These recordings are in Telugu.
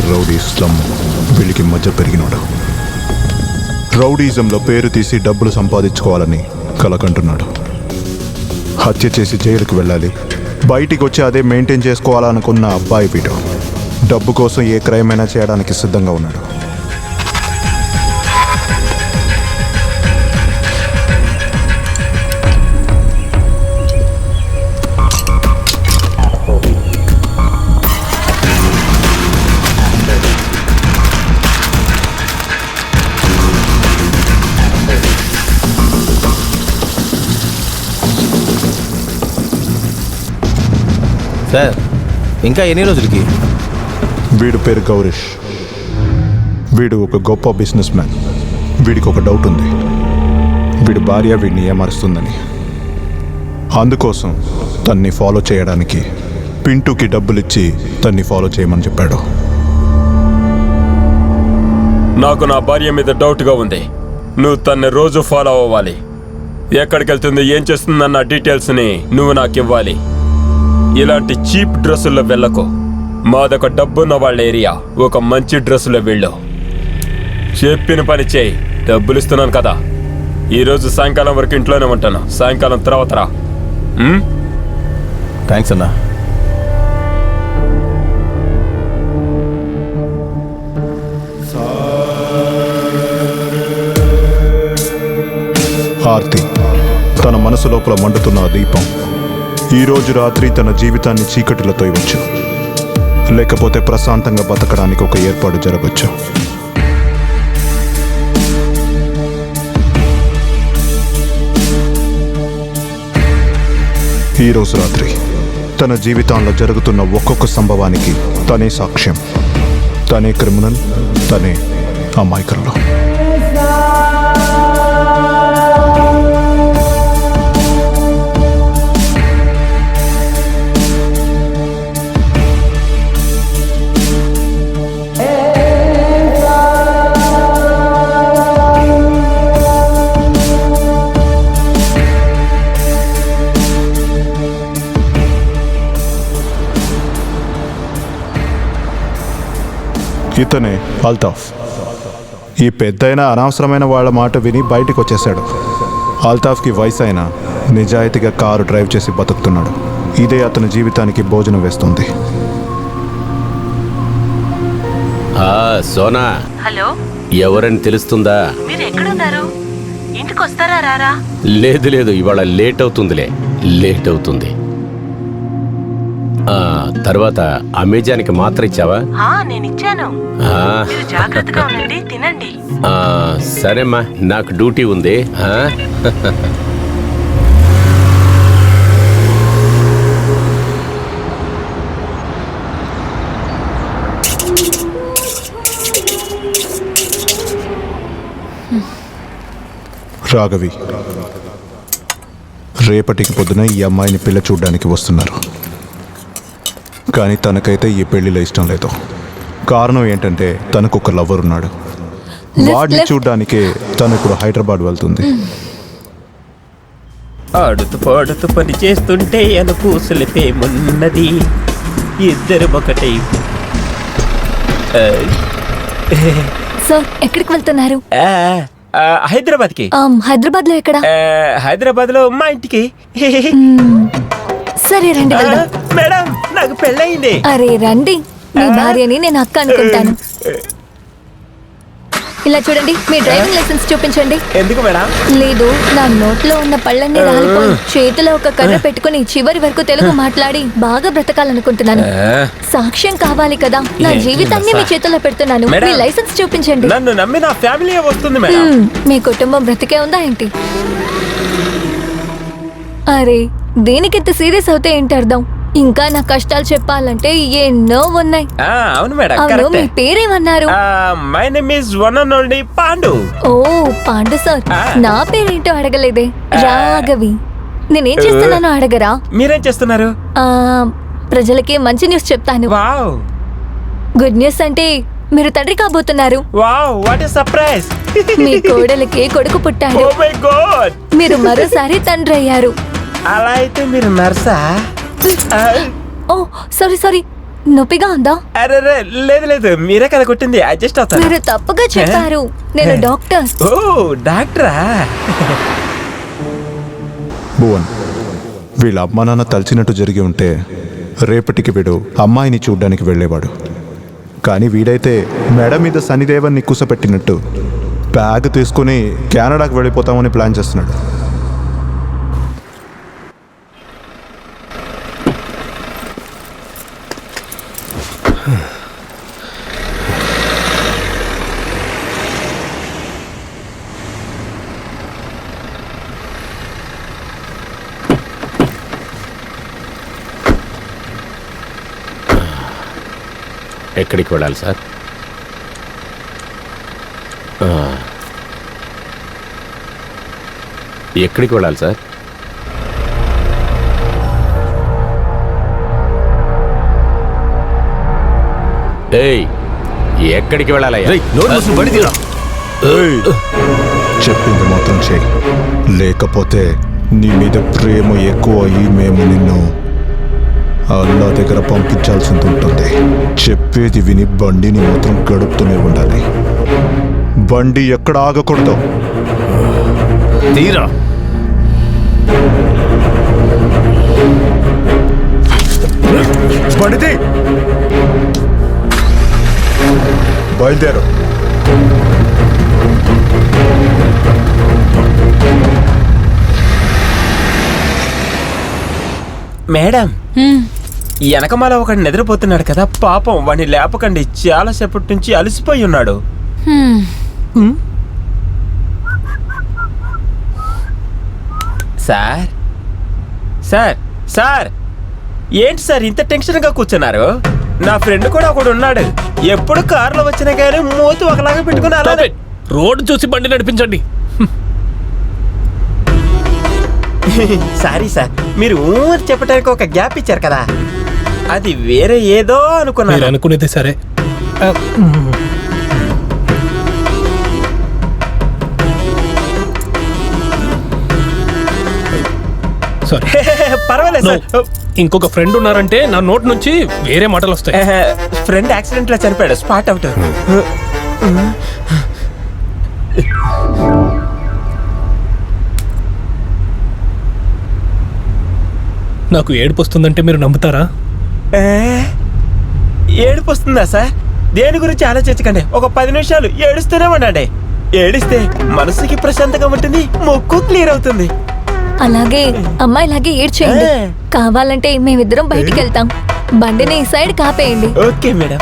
రౌడీ స్లమ్ వీళ్ళకి మధ్య పెరిగినాడు. రౌడీజంలో పేరు తీసి డబ్బులు సంపాదించుకోవాలని కలకంటున్నాడు. హత్య చేసి జైలుకు వెళ్ళాలి, బయటికి వచ్చి అదే మెయింటైన్ చేసుకోవాలనుకున్న అబ్బాయి వీడు. డబ్బు కోసం ఏ క్రైమ్ అయినా చేయడానికి సిద్ధంగా ఉన్నాడు. సార్, ఇంకా ఎన్ని రోజులకి? వీడు పేరు గౌరీష్. వీడు ఒక గొప్ప బిజినెస్ మ్యాన్. వీడికి ఒక డౌట్ ఉంది, వీడి భార్య వీడిని ఏమరుస్తుందని. అందుకోసం తన్ని ఫాలో చేయడానికి పింటూకి డబ్బులిచ్చి తన్ని ఫాలో చేయమని చెప్పాడు. నాకు నా భార్య మీద డౌట్గా ఉంది. నువ్వు తన్ని రోజు ఫాలో అవ్వాలి. ఎక్కడికి వెళ్తుంది, ఏం చేస్తుందన్న డీటెయిల్స్ని నువ్వు నాకు ఇవ్వాలి. ఇలాంటి చీప్ డ్రెస్సుల్లో వెళ్ళకు. మాదొక డబ్బున్న వాళ్ళ ఏరియా. ఒక మంచి డ్రెస్సులో వెళ్ళు. చెప్పిన పని చేయి. డబ్బులు ఇస్తున్నాను కదా. ఈరోజు సాయంకాలం వరకు ఇంట్లోనే ఉంటాను. సాయంకాలం తర్వాత రా. థ్యాంక్స్ అన్నా. ఆర్తి తన మనసు లోపల మండుతున్న ఆ దీపం ఈరోజు రాత్రి తన జీవితాన్ని చీకటిలో తోయవచ్చు, లేకపోతే ప్రశాంతంగా బతకడానికి ఒక ఏర్పాటు జరగవచ్చు. ఈరోజు రాత్రి తన జీవితంలో జరుగుతున్న ఒక్కొక్క సంభవానికి తనే సాక్ష్యం, తనే క్రిమినల్, తనే అమాయకుల్లో. ఇతనే అల్తాఫ్. ఈ పెద్దయిన అనవసరమైన వాళ్ళ మాట విని బయటికి వచ్చేశాడు. అల్తాఫ్కి వయసు అయినా నిజాయితీగా కారు డ్రైవ్ చేసి బతుకుతున్నాడు. ఇదే అతని జీవితానికి భోజనం వేస్తుంది. సోనా, హలో, ఎవరని తెలుస్తుందా? మీరు ఎక్కడున్నారు? ఇంటికి వస్తారా? రారా? లేదు లేదు, ఇవాళ లేట్ అవుతుంది. తర్వాత అమెజాన్కి మాత్రం ఇచ్చావా? నేను ఇచ్చాను. మీరు జాగ్రత్తగా ఉండండి, తినండి. సరేమ్మా, నాకు డ్యూటీ ఉంది. రాఘవి రేపటికి పొద్దున ఈ అమ్మాయిని పిల్ల చూడ్డానికి వస్తున్నారు. కానీ తనకైతే ఈ పెళ్లిలో ఇష్టం లేదు. కారణం ఏంటంటే తనకు ఒక లవర్ ఉన్నాడు. వాడిని చూడ్డానికే తను ఇప్పుడు హైదరాబాద్ వెళ్తుంది. ఆడుతూ పాడుతూ పని చేస్తుంటే అనుకూసలిపేమున్నది, ఇద్దరు ఒకటే. సార్, ఎక్కడికి వెళ్తున్నారు? హైదరాబాద్కి. హైదరాబాద్ లో ఎక్కడ? హైదరాబాద్ లో మా ఇంటికి. సరే రండి వెళ్దాం. మేడం, నాకు పెళ్ళయింది. అరే రండి, మీ భార్యని నేను అక్క అనుకుంటాను. ఇలా చూడండి, మీ డ్రైవింగ్ లైసెన్స్ చూపించండి. ఎందుకు మేడం? లేదు, నా నోట్లో ఉన్న పళ్ళన్నీ రాలిపోయి చేతిలో ఒక కర్ర పెట్టుకుని చివరి వరకు తెలుగు మాట్లాడి బాగా బ్రతకాలనుకుంటున్నాను. సాక్ష్యం కావాలి కదా, నా జీవితాన్ని మీ చేతిలో పెడుతున్నాను. మీ లైసెన్స్ చూపించండి. నన్ను నమ్మి నా ఫ్యామిలీ వస్తుంది మేడం. మీ కుటుంబం బ్రతికే ఉందా ఏంటి? అరే, దేనికింత సీరియస్ అవుతే ఏంటి అర్థం? ఇంకా నా కష్టాలు చెప్పాలంటే ఎన్నో ఉన్నాయి. అవును మేడం. అవును, మీ పేరేమన్నారు? My name is one and only Pandu. Oh Pandu sir, నా పేరేంటో అడగలేదే. రాఘవి. నేనేం చేస్తున్నానో అడగరా? మీరేం చేస్తున్నారు? ప్రజలకి మంచి న్యూస్ చెప్తాను. వావ్, గుడ్ న్యూస్ అంటే మీరు తండ్రి కాబోతున్నారు. Wow, what a surprise. మీ కోడలికి కొడుకు పుట్టాడు. Oh my god. మీరు మరోసారి తండ్రి అయ్యారు. అలా అయితే మీరు నర్సా? ఓ సారీ, నొప్పిగా ఉందా? అరే లేదు లేదు, మీరే కదా కొట్టింది, అడ్జస్ట్ అవుతాను. మీరు తప్పుగా చెప్పారు. నేను డాక్టర్. ఓ డాక్టరా? భువన్, వీళ్ళ అమ్మా నాన్న తలిచినట్టు జరిగి ఉంటే రేపటికి వీడు అమ్మాయిని చూడ్డానికి వెళ్ళేవాడు. కానీ వీడైతే మెడ మీద శనిదేవన్ని కూసపెట్టినట్టు బ్యాగ్ తీసుకుని కెనడాకి వెళ్ళిపోతామని ప్లాన్ చేస్తున్నాడు. ఎక్కడికి వెళ్ళాలి సార్? ఎక్కడికి వెళ్ళాలి సార్? ఏయ్, ఎక్కడికి వెళ్ళాలయ్యా? ఏయ్, చెప్పింది మాత్రం చెయ్యి, లేకపోతే నీ మీద ప్రేమ ఎక్కువ అయ్యి మేము నిన్ను అల్లా దగ్గర పంపించాల్సింది ఉంటుంది. చెప్పేది విని బండిని మాత్రం గడుపుతూనే ఉండాలి. బండి ఎక్కడ ఆగకూడదు. తీరా బండిది బయలుదేరు. మేడం, వెనకమాల ఒకటి నిద్రపోతున్నాడు కదా, పాపం వాడిని లేపకండి, చాలా సేపటి నుంచి అలసిపోయి ఉన్నాడు. సార్ సార్ సార్, ఏంటి సార్ ఇంత టెన్షన్గా కూర్చున్నారు? నా ఫ్రెండ్ కూడా ఒకడు ఉన్నాడు, ఎప్పుడు కారులో వచ్చినా కానీ మూతి ఒకలాగా పెట్టుకుని అలానే. రోడ్డు చూసి బండి నడిపించండి. సారీ సార్, మీరు ఊరు చెప్పడానికి ఒక గ్యాప్ ఇచ్చారు కదా, అది వేరే ఏదో మీరు అనుకున్నాను. అనుకునేది సరే. సారీ. పర్వాలేదు No. సార్. ఇంకొక ఫ్రెండ్ ఉన్నారంటే నా నోట్ నుంచి వేరే మాటలు వస్తాయి. ఫ్రెండ్ యాక్సిడెంట్ లో చనిపోయాడు, స్పాట్ అవుట్. నాకు ఏడుపు వస్తుందంటే మీరు నమ్ముతారా? ఏడుపు వస్తుందా సార్? దేని గురించి ఆలోచించకండి, ఒక 10 నిమిషాలు ఏడుస్తూనే ఉండండి. ఏడిస్తే మనసుకి ప్రశాంతంగా ఉంటుంది, మొక్కు క్లియర్ అవుతుంది. అలాగే అమ్మాయిలాగే ఏడ్చేయండి. కావాలంటే మేమిద్దరం బయటికి వెళ్తాం. బండిని ఈ సైడ్ కాపేయండి. Okay madam.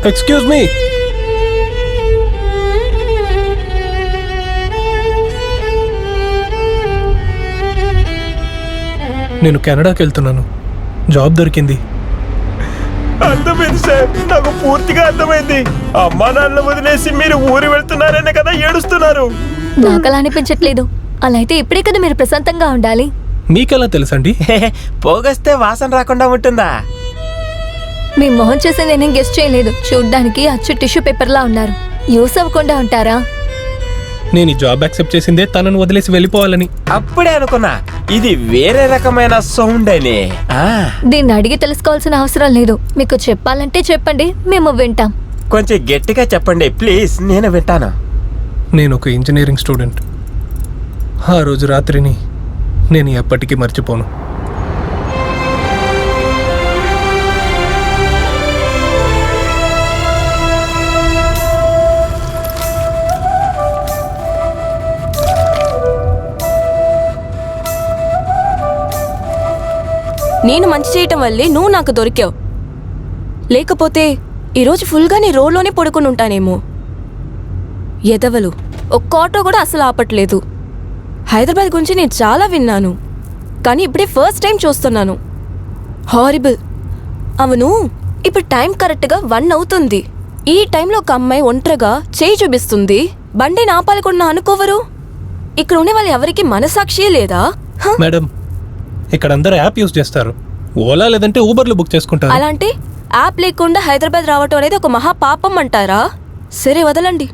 Excuse me. నేను కెనడాకి వెళ్తున్నాను. జాబ్ దొరికింది. అర్థమైంది సార్, నాకు పూర్తిగా అర్థమైంది. అమ్మా నాన్న వదిలేసి మీరు ఊరు వెళ్తున్నారనే కదా ఏడుస్తున్నారు. నాకు అలా అనిపించట్లేదు. అలా అయితే ఇప్పుడే కదా మీరు ప్రశాంతంగా ఉండాలి. మీకెలా తెలుసండి? పోగొస్తే వాసన రాకుండా ఉంటుందా? మీ మొహం చేసి నేనేం గెస్ట్ చేయలేదు. చూడ్డానికి అచ్చు టిష్యూ పేపర్ లా ఉన్నారు. యూస్ అవ్వకుండా ఉంటారా? నేను ఈ జాబ్ యాక్సెప్ట్ చేసిందే తనను వదిలేసి వెళ్ళిపోవాలని. అప్పుడే అనుకున్నా ఇది వేరే రకమైన సౌండ్ అని. దీన్ని అడిగి తెలుసుకోవాల్సిన అవసరం లేదు. మీకు చెప్పాలంటే చెప్పండి, మేము వింటాం. కొంచెం గట్టిగా చెప్పండి ప్లీజ్, నేను వింటాను. నేను ఒక ఇంజనీరింగ్ స్టూడెంట్. ఆ రోజు రాత్రిని నేను ఎప్పటికీ మర్చిపోను. నేను మంచి చేయటం వల్లే నువ్వు నాకు దొరికావు. లేకపోతే ఈరోజు ఫుల్గా నీ రోడ్లోనే పడుకుని ఉంటానేమో. ఎదవలు ఒక్క ఆటో కూడా అసలు ఆపట్లేదు. హైదరాబాద్ గురించి నేను చాలా విన్నాను, కానీ ఇప్పుడే ఫస్ట్ టైం చూస్తున్నాను. హారిబుల్. అవును, ఇప్పుడు టైం కరెక్ట్గా 1 అవుతుంది. ఈ టైంలో ఒక అమ్మాయి ఒంటరిగా చేయి చూపిస్తుంది. బండి నాపాలకుండా అనుకోవరు. ఇక్కడ ఉండే వాళ్ళు ఎవరికి మనసాక్షియే లేదా? హ? మేడం, ఇక్కడ అందరూ యాప్ యూజ్ చేస్తారు. ఓలా లేదంటే ఊబర్లు బుక్ చేసుకుంటారు. అలాంటి యాప్ లేకుండా హైదరాబాద్ రావటం అనేది ఒక మహా పాపం అంటారా? సరే వదలండి.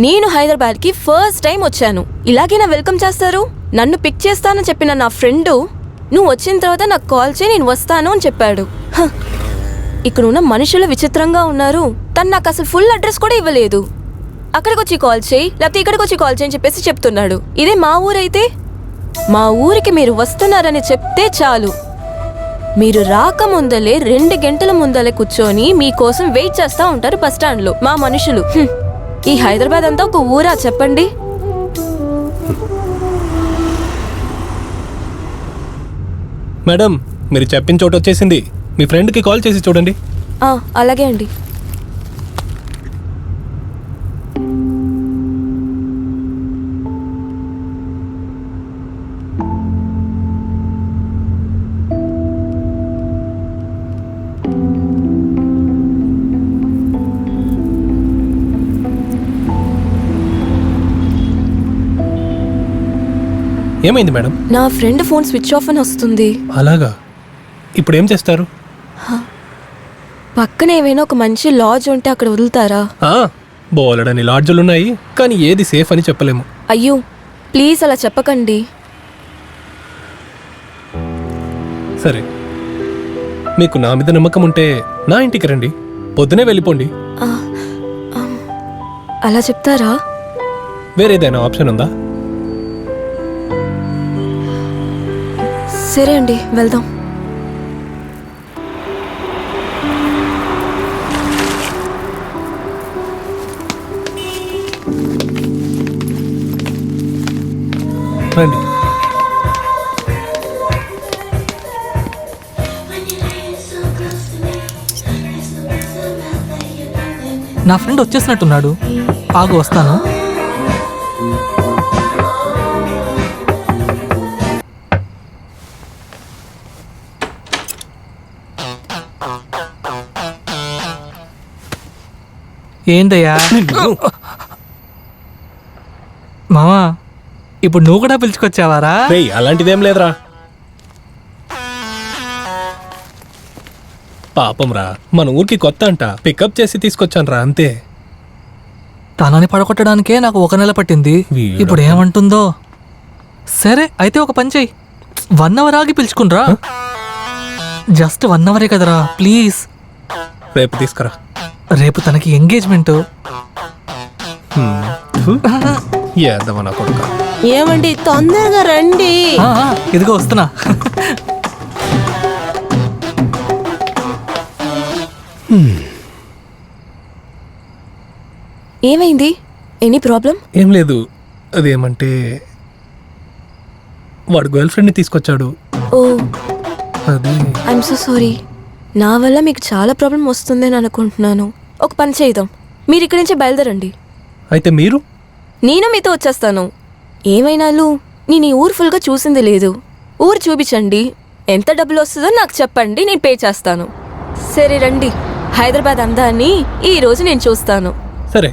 నేను హైదరాబాద్కి ఫస్ట్ టైం వచ్చాను. ఇలాగే నా వెల్కమ్ చేస్తారు? నన్ను పిక్ చేస్తానని చెప్పిన నా ఫ్రెండు నువ్వు వచ్చిన తర్వాత నాకు కాల్ చేయి, నేను వస్తాను అని చెప్పాడు. హ, ఇక్కడ ఉన్న మనుషులు విచిత్రంగా ఉన్నారు. తను నాకు అసలు ఫుల్ అడ్రస్ కూడా ఇవ్వలేదు. అక్కడికి వచ్చి కాల్ చేయి, లేకపోతే ఇక్కడికి వచ్చి కాల్ చేయి అని చెప్పేసి చెప్తున్నాడు. ఇదే మా ఊరైతే మా ఊరికి మీరు వస్తున్నారని చెప్తే చాలు, మీరు రాకముందలే 2 గంటల ముందలే కూర్చొని మీకోసం వెయిట్ చేస్తూ ఉంటారు బస్ స్టాండ్లో మా మనుషులు. ఈ హైదరాబాద్ అంతా ఒక ఊరా చెప్పండి? మేడం, మీరు చెప్పిన చోట వచ్చేసింది. మీ ఫ్రెండ్కి కాల్ చేసి చూడండి. అలాగే అండి. ఏమైంది మేడం? నా ఫ్రెండ్ ఫోన్ స్విచ్ ఆఫ్ అని వస్తుంది. అలాగా? ఇప్పుడు ఏం చేస్తారు? పక్కన ఏమైనా ఒక మంచి లాడ్జ్ ఉంటే అక్కడ వదులుతారా? బోలెడని లాడ్జులు ఉన్నాయి, కానీ ఏది సేఫ్ అని చెప్పలేము. అయ్యో ప్లీజ్ అలా చెప్పకండి. సరే, మీకు నా మీద నమ్మకం ఉంటే నా ఇంటికి రండి, పొద్దునే వెళ్ళిపోండి. అలా చెప్తారా? వేరేదైనా ఆప్షన్ ఉందా? సరే అండి, వెళ్దాం. రండి. నా ఫ్రెండ్ వచ్చేసినట్టున్నాడు. ఆగు, వస్తాను. ఏంటయ్యా మామా, ఇప్పుడు నువ్వు కూడా పిలుచుకొచ్చావారా? అలాంటిదేం లేదురా. పాపం రా, మన ఊరికి కొత్త అంట, పికప్ చేసి తీసుకొచ్చాను రా, అంతే. తనని పడగొట్టడానికే నాకు 1 నెల పట్టింది. ఇప్పుడు ఏమంటుందో. సరే అయితే ఒక పని చెయ్యి, 1 అవర్ ఆగి పిలుచుకునిరా. జస్ట్ 1 అవరే కదరా, ప్లీజ్. రేపు తీసుకురా. రేపు తనకి ఎంగేజ్మెంట్. ఏమండి, తొందరగా రండి. ఇదిగో వస్తున్నా. ఏమైంది? Any problem? ఏం లేదు. అదేమంటే వాడు గర్ల్ ఫ్రెండ్ని తీసుకొచ్చాడు. ఓ, అది ఐఎమ్ సో సారీ. నా వల్ల మీకు చాలా ప్రాబ్లం వస్తుందని అనుకుంటున్నాను. ఒక పని చేద్దాం, మీరు ఇక్కడి నుంచి బయలుదేరండి. అయితే మీరు? నేను మీతో వచ్చేస్తాను. ఏమైనాలు నేను ఈ ఊరు ఫుల్గా చూసింది లేదు. ఊరు చూపించండి, ఎంత డబ్బులు వస్తుందో నాకు చెప్పండి, నేను పే చేస్తాను. సరే రండి, హైదరాబాద్ అందాన్ని ఈ రోజు నేను చూస్తాను. సరే.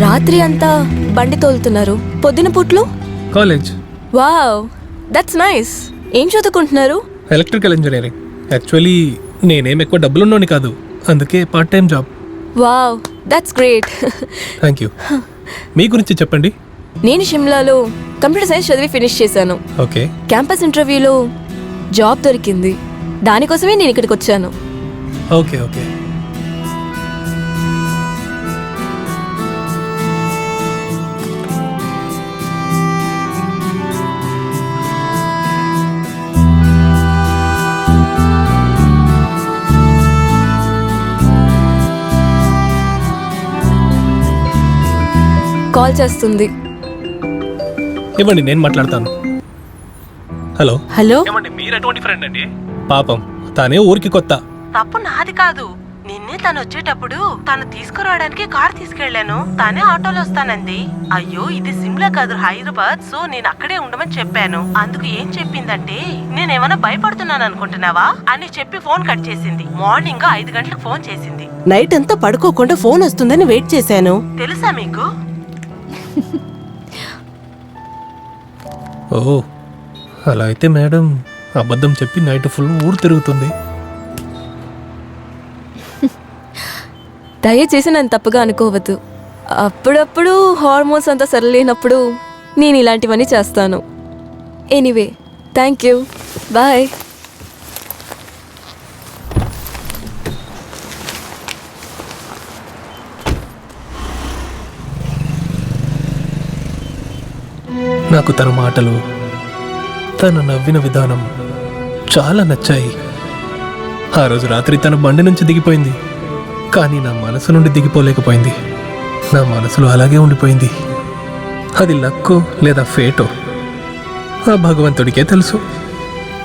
రాత్రి అంతా బండి తోలుతున్నారు, పొద్దున పుట్లు. College wow, that's nice. ఏం చదువుకుంటున్నారు? Electrical engineering. యాక్చువల్లీ నేనేం ఎక్కువ డబ్బులున్నోని కాదు, అందుకే part time job. Wow, that's great. Thank you. మీ గురించి చెప్పండి. నేను షిమ్లాలో కంప్యూటర్ సైన్స్ చదివి ఫినిష్ చేశాను. ఓకే. క్యాంపస్ ఇంటర్వ్యూలో జాబ్ దొరికింది, దానికోసమే నేను ఇక్కడికి వచ్చాను. Okay okay. కాల్ చేస్తుంది. ఇవ్వండి, నేను మాట్లాడతాను. హలో. హలో. ఏమండి, మీరు ఎటువంటి ఫ్రెండ్ అండి? పాపం తానే ఊరికి కొత్త. తప్పు నాది కాదు. నిన్నే తను వచ్చేటప్పుడు తను తీసుకురావడానికి కార్ తీసుకెళ్లాను, తానే ఆటోలో వస్తానంది. అయ్యో, ఇది సిమ్లా కాదు, హైదరాబాద్, సో నేను అక్కడే ఉండమని చెప్పాను. అందుకు ఏం చెప్పిందంటే, నేనేమన్నా భయపడుతున్నాను అనుకుంటున్నావా అని చెప్పి ఫోన్ కట్ చేసింది. మార్నింగ్ 5 గంటలకు ఫోన్ చేసింది. నైట్ అంతా పడుకోకుండా ఫోన్ వస్తుందని వెయిట్ చేశాను. తెలుసా మీకు? ఓ, అలా అయితే మేడం అబద్ధం చెప్పి నైట్ ఫుల్ ఊరు తిరుగుతుంది. దయచేసి నన్ను తప్పుగా అనుకోవద్దు. అప్పుడప్పుడు హార్మోన్స్ అంతా సరిలేనప్పుడు నేను ఇలాంటివన్నీ చేస్తాను. Anyway, thank you, bye. నాకు తన మాటలు, తను నవ్విన విధానం చాలా నచ్చాయి. ఆ రోజు రాత్రి తన బండి నుంచి దిగిపోయింది, కానీ నా మనసు నుండి దిగిపోలేకపోయింది. నా మనసులో అలాగే ఉండిపోయింది. అది లక్కో లేదా ఫేటో ఆ భగవంతుడికే తెలుసు.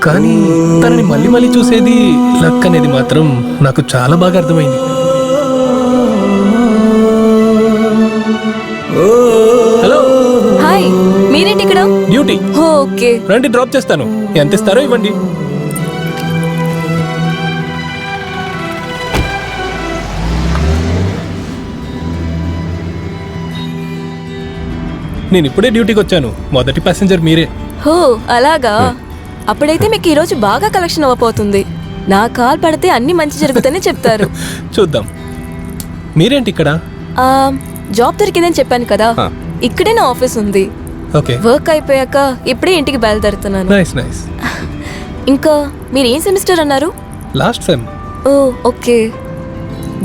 కానీ తనని మళ్ళీ మళ్ళీ చూసేది లక్ అనేది మాత్రం నాకు చాలా బాగా అర్థమైంది. హలో. హాయ్, మీరేంటి ఇక్కడ? డ్యూటీ. ఓకే, రండి, డ్రాప్ చేస్తాను. ఎంత ఇస్తారో ఇవ్వండి. నేను ఇప్పుడే డ్యూటీకి వచ్చాను. మొదటి ప్యాసింజర్ మీరే. హో అలాగా. అప్పుడైతే మీకు ఈరోజు బాగా కలెక్షన్ అవ్వబోతుంది. నా కాల్ పడితే అన్ని మంచి జరుగుతాయని చెప్తారు. చూద్దాం. మీరేంటి ఇక్కడ? జాబ్ దొరికిందని చెప్పాను కదా, ఇక్కడే నా ఆఫీస్ ఉంది. ఓకే. వర్క్ అయిపోయాక ఇప్పుడే ఇంటికి బయలుదేరుతున్నాను. Nice nice. ఇంకా మీరు ఏం సెమిస్టర్ అన్నారు? Last sem. Oh okay.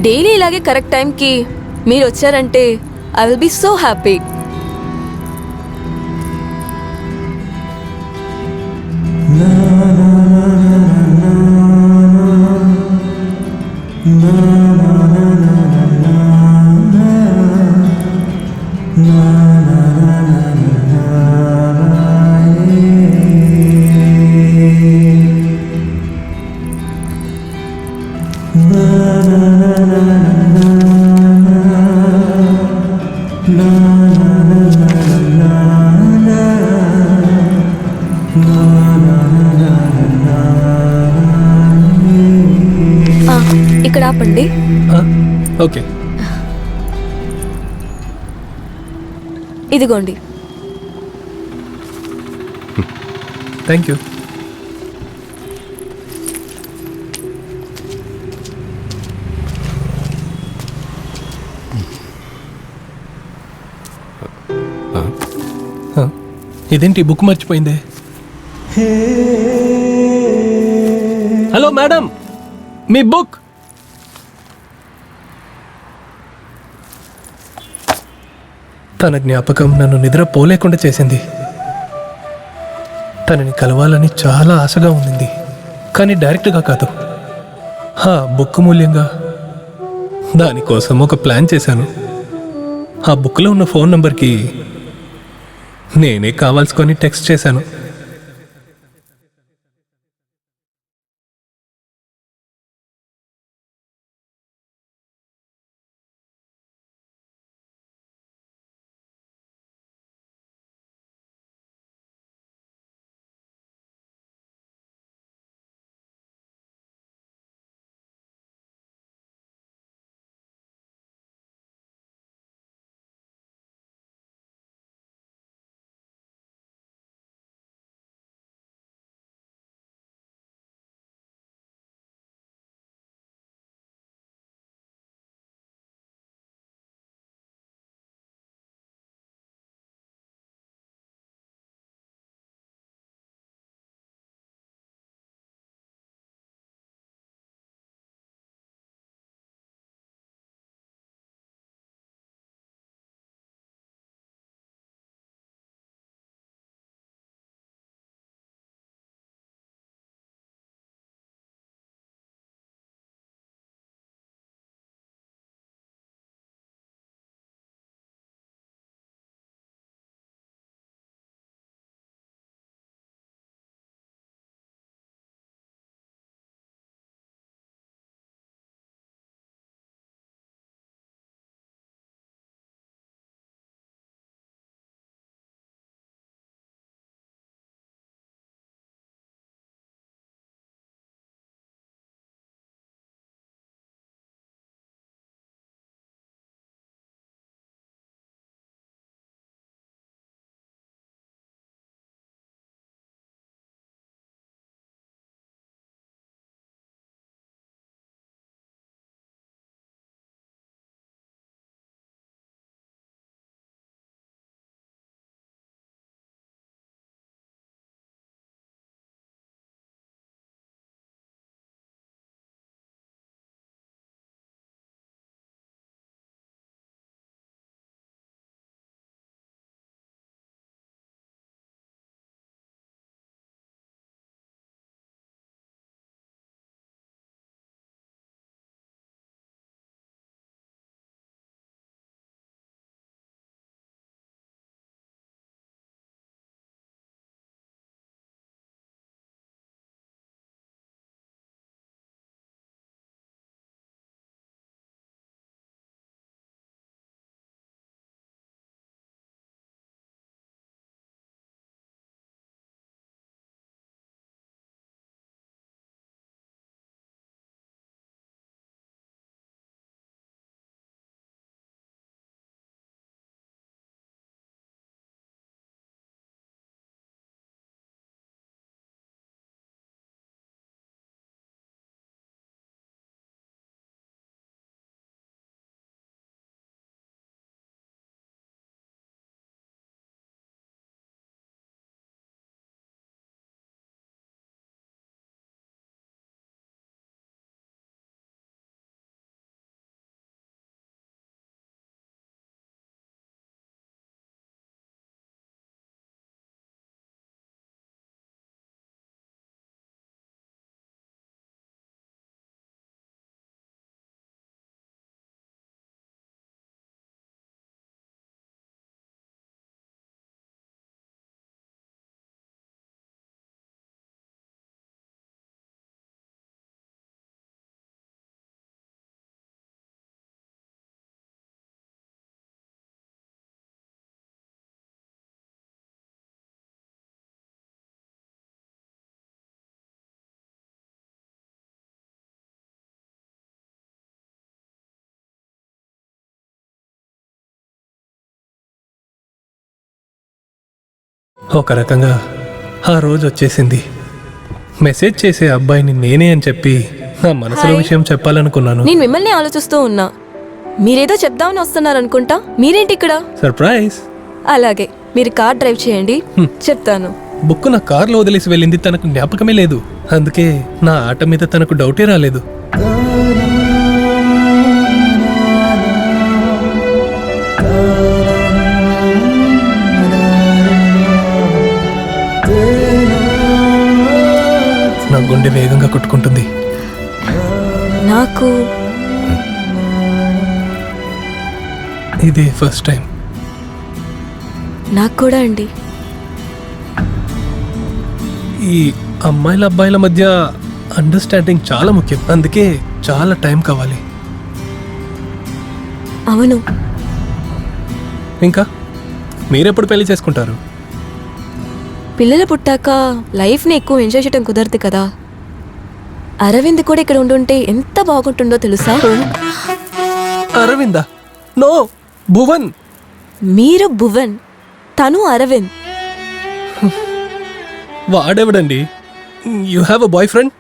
Daily ఇలాగే కరెక్ట్ టైంకి మీరు వచ్చారంటే I will be so happy. ఇక్కడ ఆపండి. ఓకే. ఇదిగోండి. Thank you. ఇదేంటి బుక్ మర్చిపోయిందే? హలో మేడం, మీ బుక్. తన జ్ఞాపకం నన్ను నిద్రపోలేకుండా చేసింది. తనని కలవాలని చాలా ఆశగా ఉండింది, కానీ డైరెక్ట్గా కాదు, బుక్ మూల్యంగా. దానికోసం ఒక ప్లాన్ చేశాను. ఆ బుక్లో ఉన్న ఫోన్ నంబర్కి నేనే కావాల్సుకొని టెక్స్ట్ చేశాను. ఒక రకంగా ఆ రోజు వచ్చేసింది. మెసేజ్ చేసే అబ్బాయిని నేనే అని చెప్పి నా మనసులో హాయ్. విషయం చెప్పాలనుకున్నాను. నేను మిమ్మల్ని ఆలోచిస్తూ ఉన్నా. మీరేదో చెప్దామని వస్తున్నారనుకుంటా. మీరేంటి ఇక్కడ? సర్ప్రైజ్. అలాగే, మీరు కార్ డ్రైవ్ చేయండి, చెప్తాను. బుక్ నా కార్లో వదిలేసి వెళ్ళింది, తనకు జ్ఞాపకమే లేదు. అందుకే నా ఆట మీద తనకు డౌటే రాలేదు. నా గుండె వేగంగా కొట్టుకుంటుంది. నాకు ఇదే ఫస్ట్ టైం. నాకు కూడా అండి. ఈ అమ్మాయిల అబ్బాయిల మధ్య అండర్స్టాండింగ్ చాలా ముఖ్యం. అందుకే చాలా టైం కావాలి. అవును, ఇంకా మీరెప్పుడు పెళ్లి చేసుకుంటారు? పిల్లలు పుట్టాక లైఫ్ని ఎక్కువ ఎంజాయ్ చేయడం కుదరదు కదా. అరవింద్ కూడా ఇక్కడ ఉండుంటే ఎంత బాగుంటుందో తెలుసా? అరవిందా? నో, భువన్. మీరు భువన్, తను అరవింద్. వాడెవడండి? You have a boyfriend?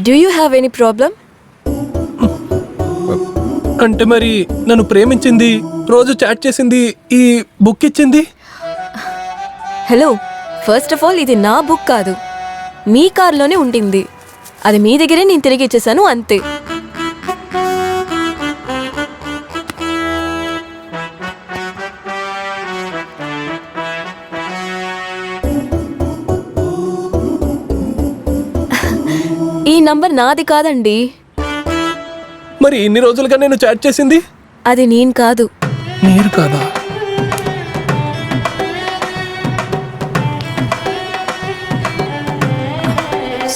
Do you have any problem? అంటే మరి నన్ను ప్రేమించింది, రోజు చాట్ చేసింది, ఈ బుక్ ఇచ్చింది? హలో, ఫస్ట్ ఆఫ్ ఆల్ ఇది నా బుక్ కాదు, మీ కార్లోనే ఉండింది. అది మీ దగ్గరే నేను తిరిగి ఇచ్చేసాను, అంతే. ఈ నంబర్ నాది కాదండి. మరి ఇన్ని రోజులుగా నేను చాట్ చేసింది? అది నేను కాదు. మీరు కాదా?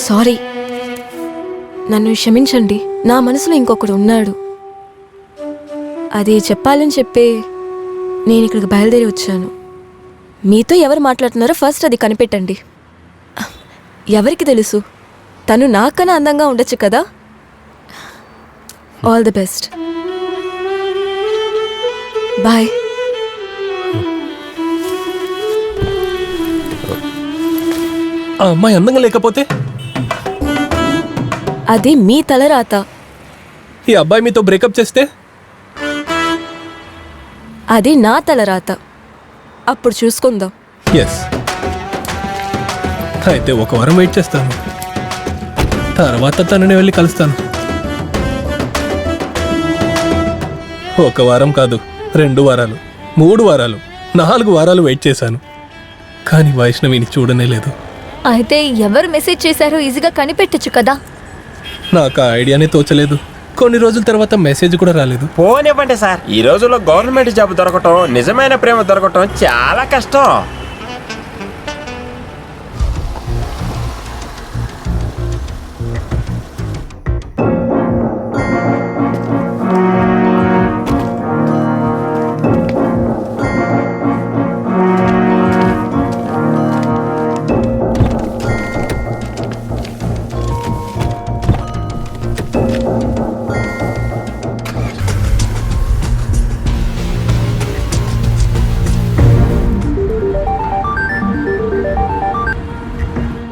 సారీ, నన్ను క్షమించండి. నా మనసులో ఇంకొకడు ఉన్నాడు. అది చెప్పాలని చెప్పే నేను ఇక్కడికి బయలుదేరి వచ్చాను. మీతో ఎవరు మాట్లాడుతున్నారో ఫస్ట్ అది కనిపెట్టండి. ఎవరికి తెలుసు, తను నాకన్నా అందంగా ఉండొచ్చు కదా. All the best, bye. ఆ అమ్మాయి అందంగా లేకపోతే? అది మీ తలరాత. ఈ అబ్బాయి మీతో బ్రేకప్ చేస్తే? అది నా తలరాత. అప్పుడు చూసుకుందాం. ఎస్. అయితే ఒక వారం వెయిట్ చేస్తాను, తర్వాత తనని వెళ్ళి కలుస్తాను. ఒక వారం కాదు, 2 వారాలు, 3 వారాలు, 4 వారాలు వెయిట్ చేశాను, కానీ వైష్ణవిని చూడనే లేదు. అయితే ఎవరు మెసేజ్ చేశారో ఈజీగా కనిపెట్టచ్చు కదా. నాకు ఆ ఐడియానే తోచలేదు. కొన్ని రోజుల తర్వాత మెసేజ్ కూడా రాలేదు. పోనివ్వండి సార్, ఈ రోజుల్లో గవర్నమెంట్ జాబ్ దొరకటం, నిజమైన ప్రేమ దొరకటం చాలా కష్టం.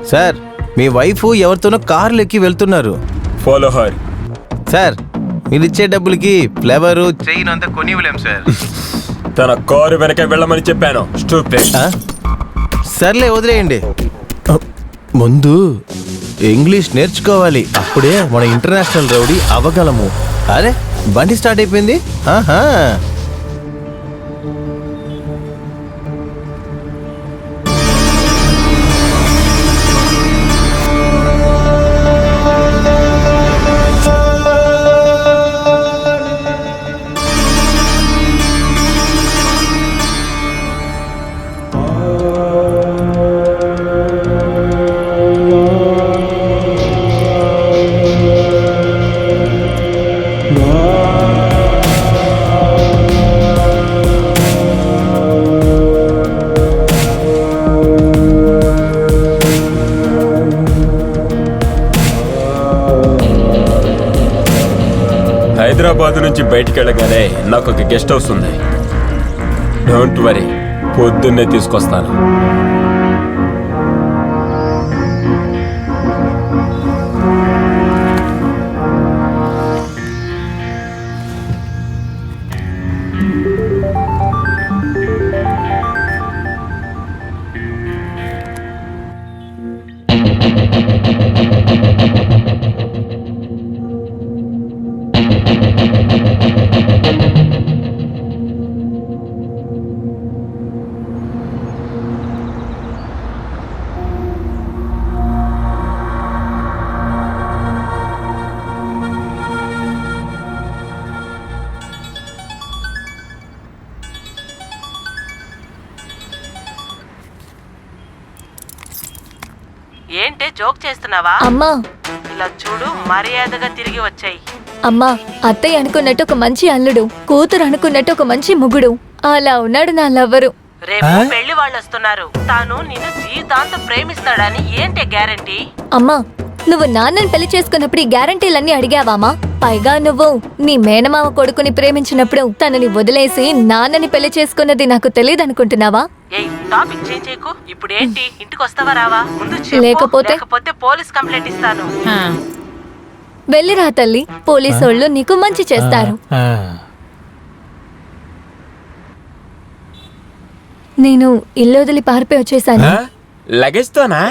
సార్, మీ వైఫ్ ఎవరితోనో కార్లు ఎక్కి వెళ్తున్నారు. Follow her. సార్, మీరు ఇచ్చే డబ్బులకి ఫ్లేవరు చైన్ అంతా కొనివ్వలేం సార్. తన కారు వెనక వెళ్ళమని చెప్పాను. స్టూపిడ్. ఆ? సర్లే, వదిలేయండి. ముందు ఇంగ్లీష్ నేర్చుకోవాలి, అప్పుడే మన ఇంటర్నేషనల్ రౌడీ అవ్వగలము. అరే, బండి స్టార్ట్ అయిపోయింది. ఆహా, హైదరాబాద్ నుంచి బయటికి వెళ్ళగానే నాకు ఒక గెస్ట్ హౌస్ ఉంది. డోంట్ వరీ, పొద్దున్నే తీసుకొస్తాను. ఏంటే జోక్ చేస్తున్నావా? అమ్మా ఇలా చూడు, మర్యాదగా తిరిగి వచ్చాయి. అమ్మా, అత్తయ్య అనుకున్నట్టు ఒక మంచి అల్లుడు, కూతురు అనుకున్నట్టు ఒక మంచి ముగ్గుడు, అలా ఉన్నాడు నా లవ్వరు. రేపు పెళ్లి వాళ్ళు వస్తున్నారు. తాను నిన్ను జీవితాంతం ప్రేమిస్తాడని ఏంటే గ్యారంటీ? అమ్మా, నువ్వు నాన్నని పెళ్లి చేసుకున్నప్పుడు ఈ గ్యారంటీలన్నీ అడిగావామా? పైగా నువ్వు నీ మేనమామ కొడుకుని ప్రేమించినప్పుడు తనని వదిలేసి నాన్నని పెళ్లి చేసుకున్నది నాకు తెలియదనుకుంటున్నావా? ఏయ్, టాపిక్ చేంజ్ చేయకు. ఇప్పుడు ఏంటి, ఇంటికి వస్తావా రావా? ముందు చెప్పు, లేకపోతే పోలీస్ కంప్లైంట్ ఇస్తాను. వెళ్ళిరా తల్లి, పోలీసోళ్ళు నీకు మంచి చేస్తారు. నేను ఇల్లు వదిలి పారిపోయి వచ్చేసాను. లగేజ్ తోనా?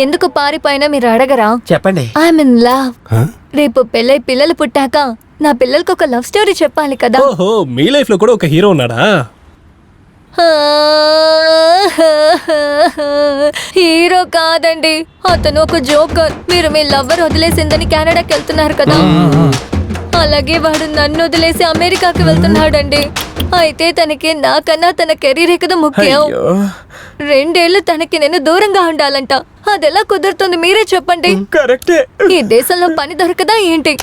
ఎందుకు పారిపోయినా మీరు అడగరా? చెప్పండి. I'm in love. రేపు పెళ్ళై పిల్లలు పుట్టాక నా పిల్లలకు ఒక లవ్ స్టోరీ చెప్పాలి కదా. ఓహో, మీ లైఫ్ లో కూడా ఒక హీరో ఉన్నాడా? హీరో కాదండి, అతను ఒక జోకర్. మీరు మీ లవ్వర్ వదిలేసిందని కెనడాకి వెళ్తున్నారు కదా, అలాగే వాడు నన్ను వదిలేసి అమెరికాకి వెళ్తున్నాడండి. అయితే తనకి నాకన్నా తన కెరీర్ కదా ముఖ్యం. 2 ఏళ్ళు తనకి నేను దూరంగా ఉండాలంట. అదెలా కుదురుతుంది మీరే చెప్పండి. కరెక్టే. ఈ దేశంలో పని దొరకదా ఏంటి?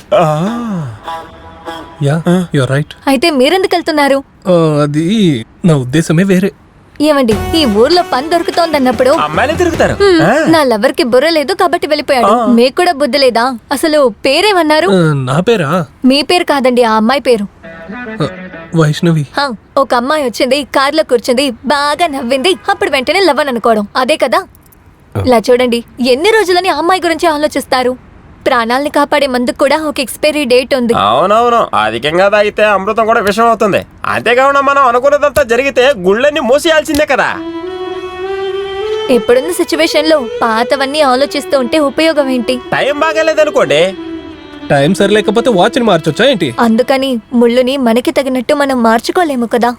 Yeah, you're right. అయితే మీరెందుకు వెళ్తున్నారు? అది నా ఉద్దేశమే వేరే. ఏమండి, ఈ ఊర్లో పని దొరుకుతోందన్నప్పుడు అమ్మాయిలే తిరుగుతారు. నా లవర్ కి బుర్ర లేదు కాబట్టి వెళ్ళిపోయాడు. మీకు కూడా బుద్ధి లేదా? అసలు పేరేమన్నారు? నా పేరా? మీ పేరు కాదండి, ఆ అమ్మాయి పేరు. వైష్ణవి. ఒక అమ్మాయి వచ్చింది, కార్లో కూర్చుంది, బాగా నవ్వింది, అప్పుడు వెంటనే లవ్ అని అనుకోవడం అదే కదా. ఇలా చూడండి, ఎన్ని రోజులని ఆ అమ్మాయి గురించి ఆలోచిస్తారు? ప్రాణాలని కాపాడే మందుకు కూడా ఒక ఎక్స్పైరీ డేట్ ఉంది. అవునవును, అధికంగా తాగితే అమృతం కూడా విషం అవుతుంది. అంతేకాకుండా మనం అనుకున్నదంతా జరిగితే గుళ్ళని మూసేయాల్సిందే కదా. ఇప్పుడున్న సిచ్యువేషన్ లో పాతవన్నీ ఆలోచిస్తూ ఉంటే ఉపయోగం ఏంటి? టైం బాగాలేదనుకోండి. టైం సరిలేకపోతే వాచ్ని మార్చొచ్చా ఏంటి? అందుకని ముళ్ళుని మనకి తగినట్టు మనం మార్చుకోలేము కదా.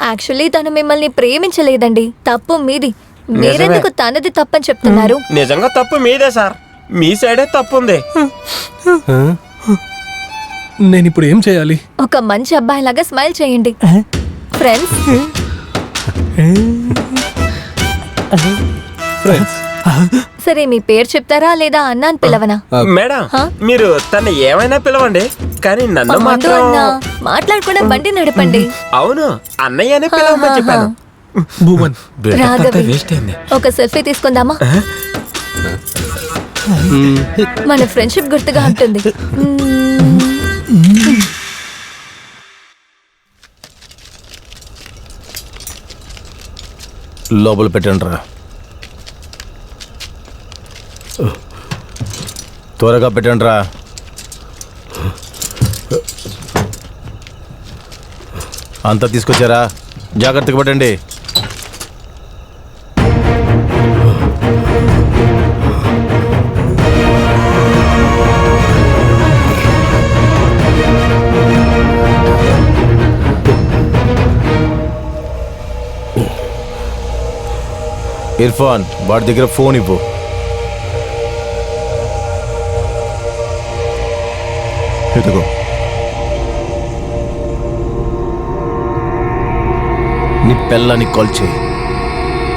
యాక్చువల్లీ తను మిమ్మల్ని ప్రేమించలేదండి, తప్పు మీది. మీరెందుకు తనది తప్పని చెప్తున్నారు? నిజంగా తప్పు మీదే సార్, మీ సైడే తప్పు ఉంది. నేను ఇప్పుడు ఏం చేయాలి? ఒక మంచి అబ్బాయి లాగా స్మైల్ చేయండి. Friends friends. సరే, మీ పేరు చెప్తారా లేదా అన్న అని పిలవనా? మేడం, మీరు తను ఏమైనా పిలవండి, కానీ నన్ను మందు మాత్రం అన్న మాట్లాడకుండా బండి నడపండి. అవును, అన్నయ్యనే పిలవమని చెప్పాను. భూమన్. రాఘవి, వేస్ట్ అయింది. ఒక సెల్ఫీ తీసుకుందామా? మన ఫ్రెండ్షిప్ గుర్తుగా ఉంటుంది. లోపల పెట్టండి రా, త్వరగా పెట్టండి రా. అంతా తీసుకొచ్చారా? జాగ్రత్తగా పెట్టండి. ఇర్ఫాన్, వాడి దగ్గర ఫోన్ ఇవ్వు. ఇదిగో. నీ పెళ్ళాన్ని కాల్ చేయి.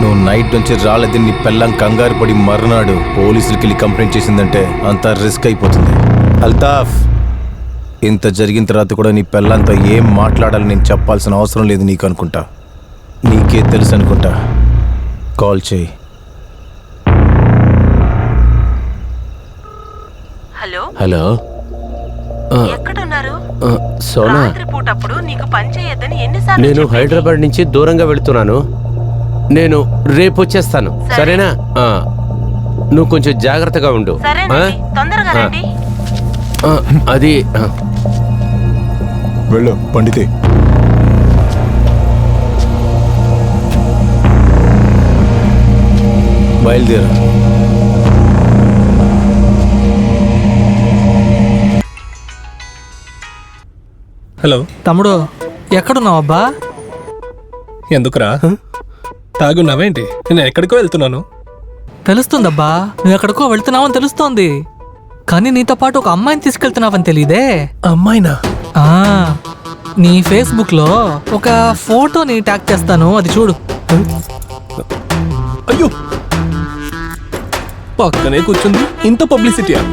నువ్వు నైట్ నుంచి రాలేదని నీ పెళ్ళం కంగారు పడి మర్నాడు పోలీసులకి వెళ్ళి కంప్లైంట్ చేసిందంటే అంతా రిస్క్ అయిపోతుంది. అల్తాఫ్, ఇంత జరిగిన తర్వాత కూడా నీ పెళ్ళంతో ఏం మాట్లాడాలని నేను చెప్పాల్సిన అవసరం లేదు నీకు అనుకుంటా. నీకే తెలుసు అనుకుంటా. కాల్ చేయి. Hello, hello. ఎక్కడున్నారు? వెళ్తున్నారు? సోనా రాత్రి పూటప్పుడు నీకు పని చేయొద్దని ఎన్నిసార్లు నేను చెప్పింది? హైదరాబాద్ నుంచి దూరంగా వెళ్తున్నాను. నేను రేపు వచ్చేస్తాను, సరేనా? నువ్వు కొంచెం జాగ్రత్తగా ఉండు. సరేనండి, తొందరగా రండి. అది వెళ్ళు పండితే. బయలుదేరు. హలో తమ్ముడు ఎక్కడున్నావు అబ్బా? ఎందుకురా తాగున్నావేంటి? నేను ఎక్కడికో వెళ్తున్నాను. తెలుస్తుందబ్బా, నువ్వు ఎక్కడికో వెళ్తున్నావని తెలుస్తోంది. కానీ నీతో పాటు ఒక అమ్మాయిని తీసుకెళ్తున్నావని తెలియదే. అమ్మాయినా? ఆ, నీ ఫేస్బుక్ లో ఒక ఫోటోని ట్యాగ్ చేస్తాను, అది చూడు. అయ్యో, పక్కనే కూర్చుంది, ఇంత పబ్లిసిటీయా?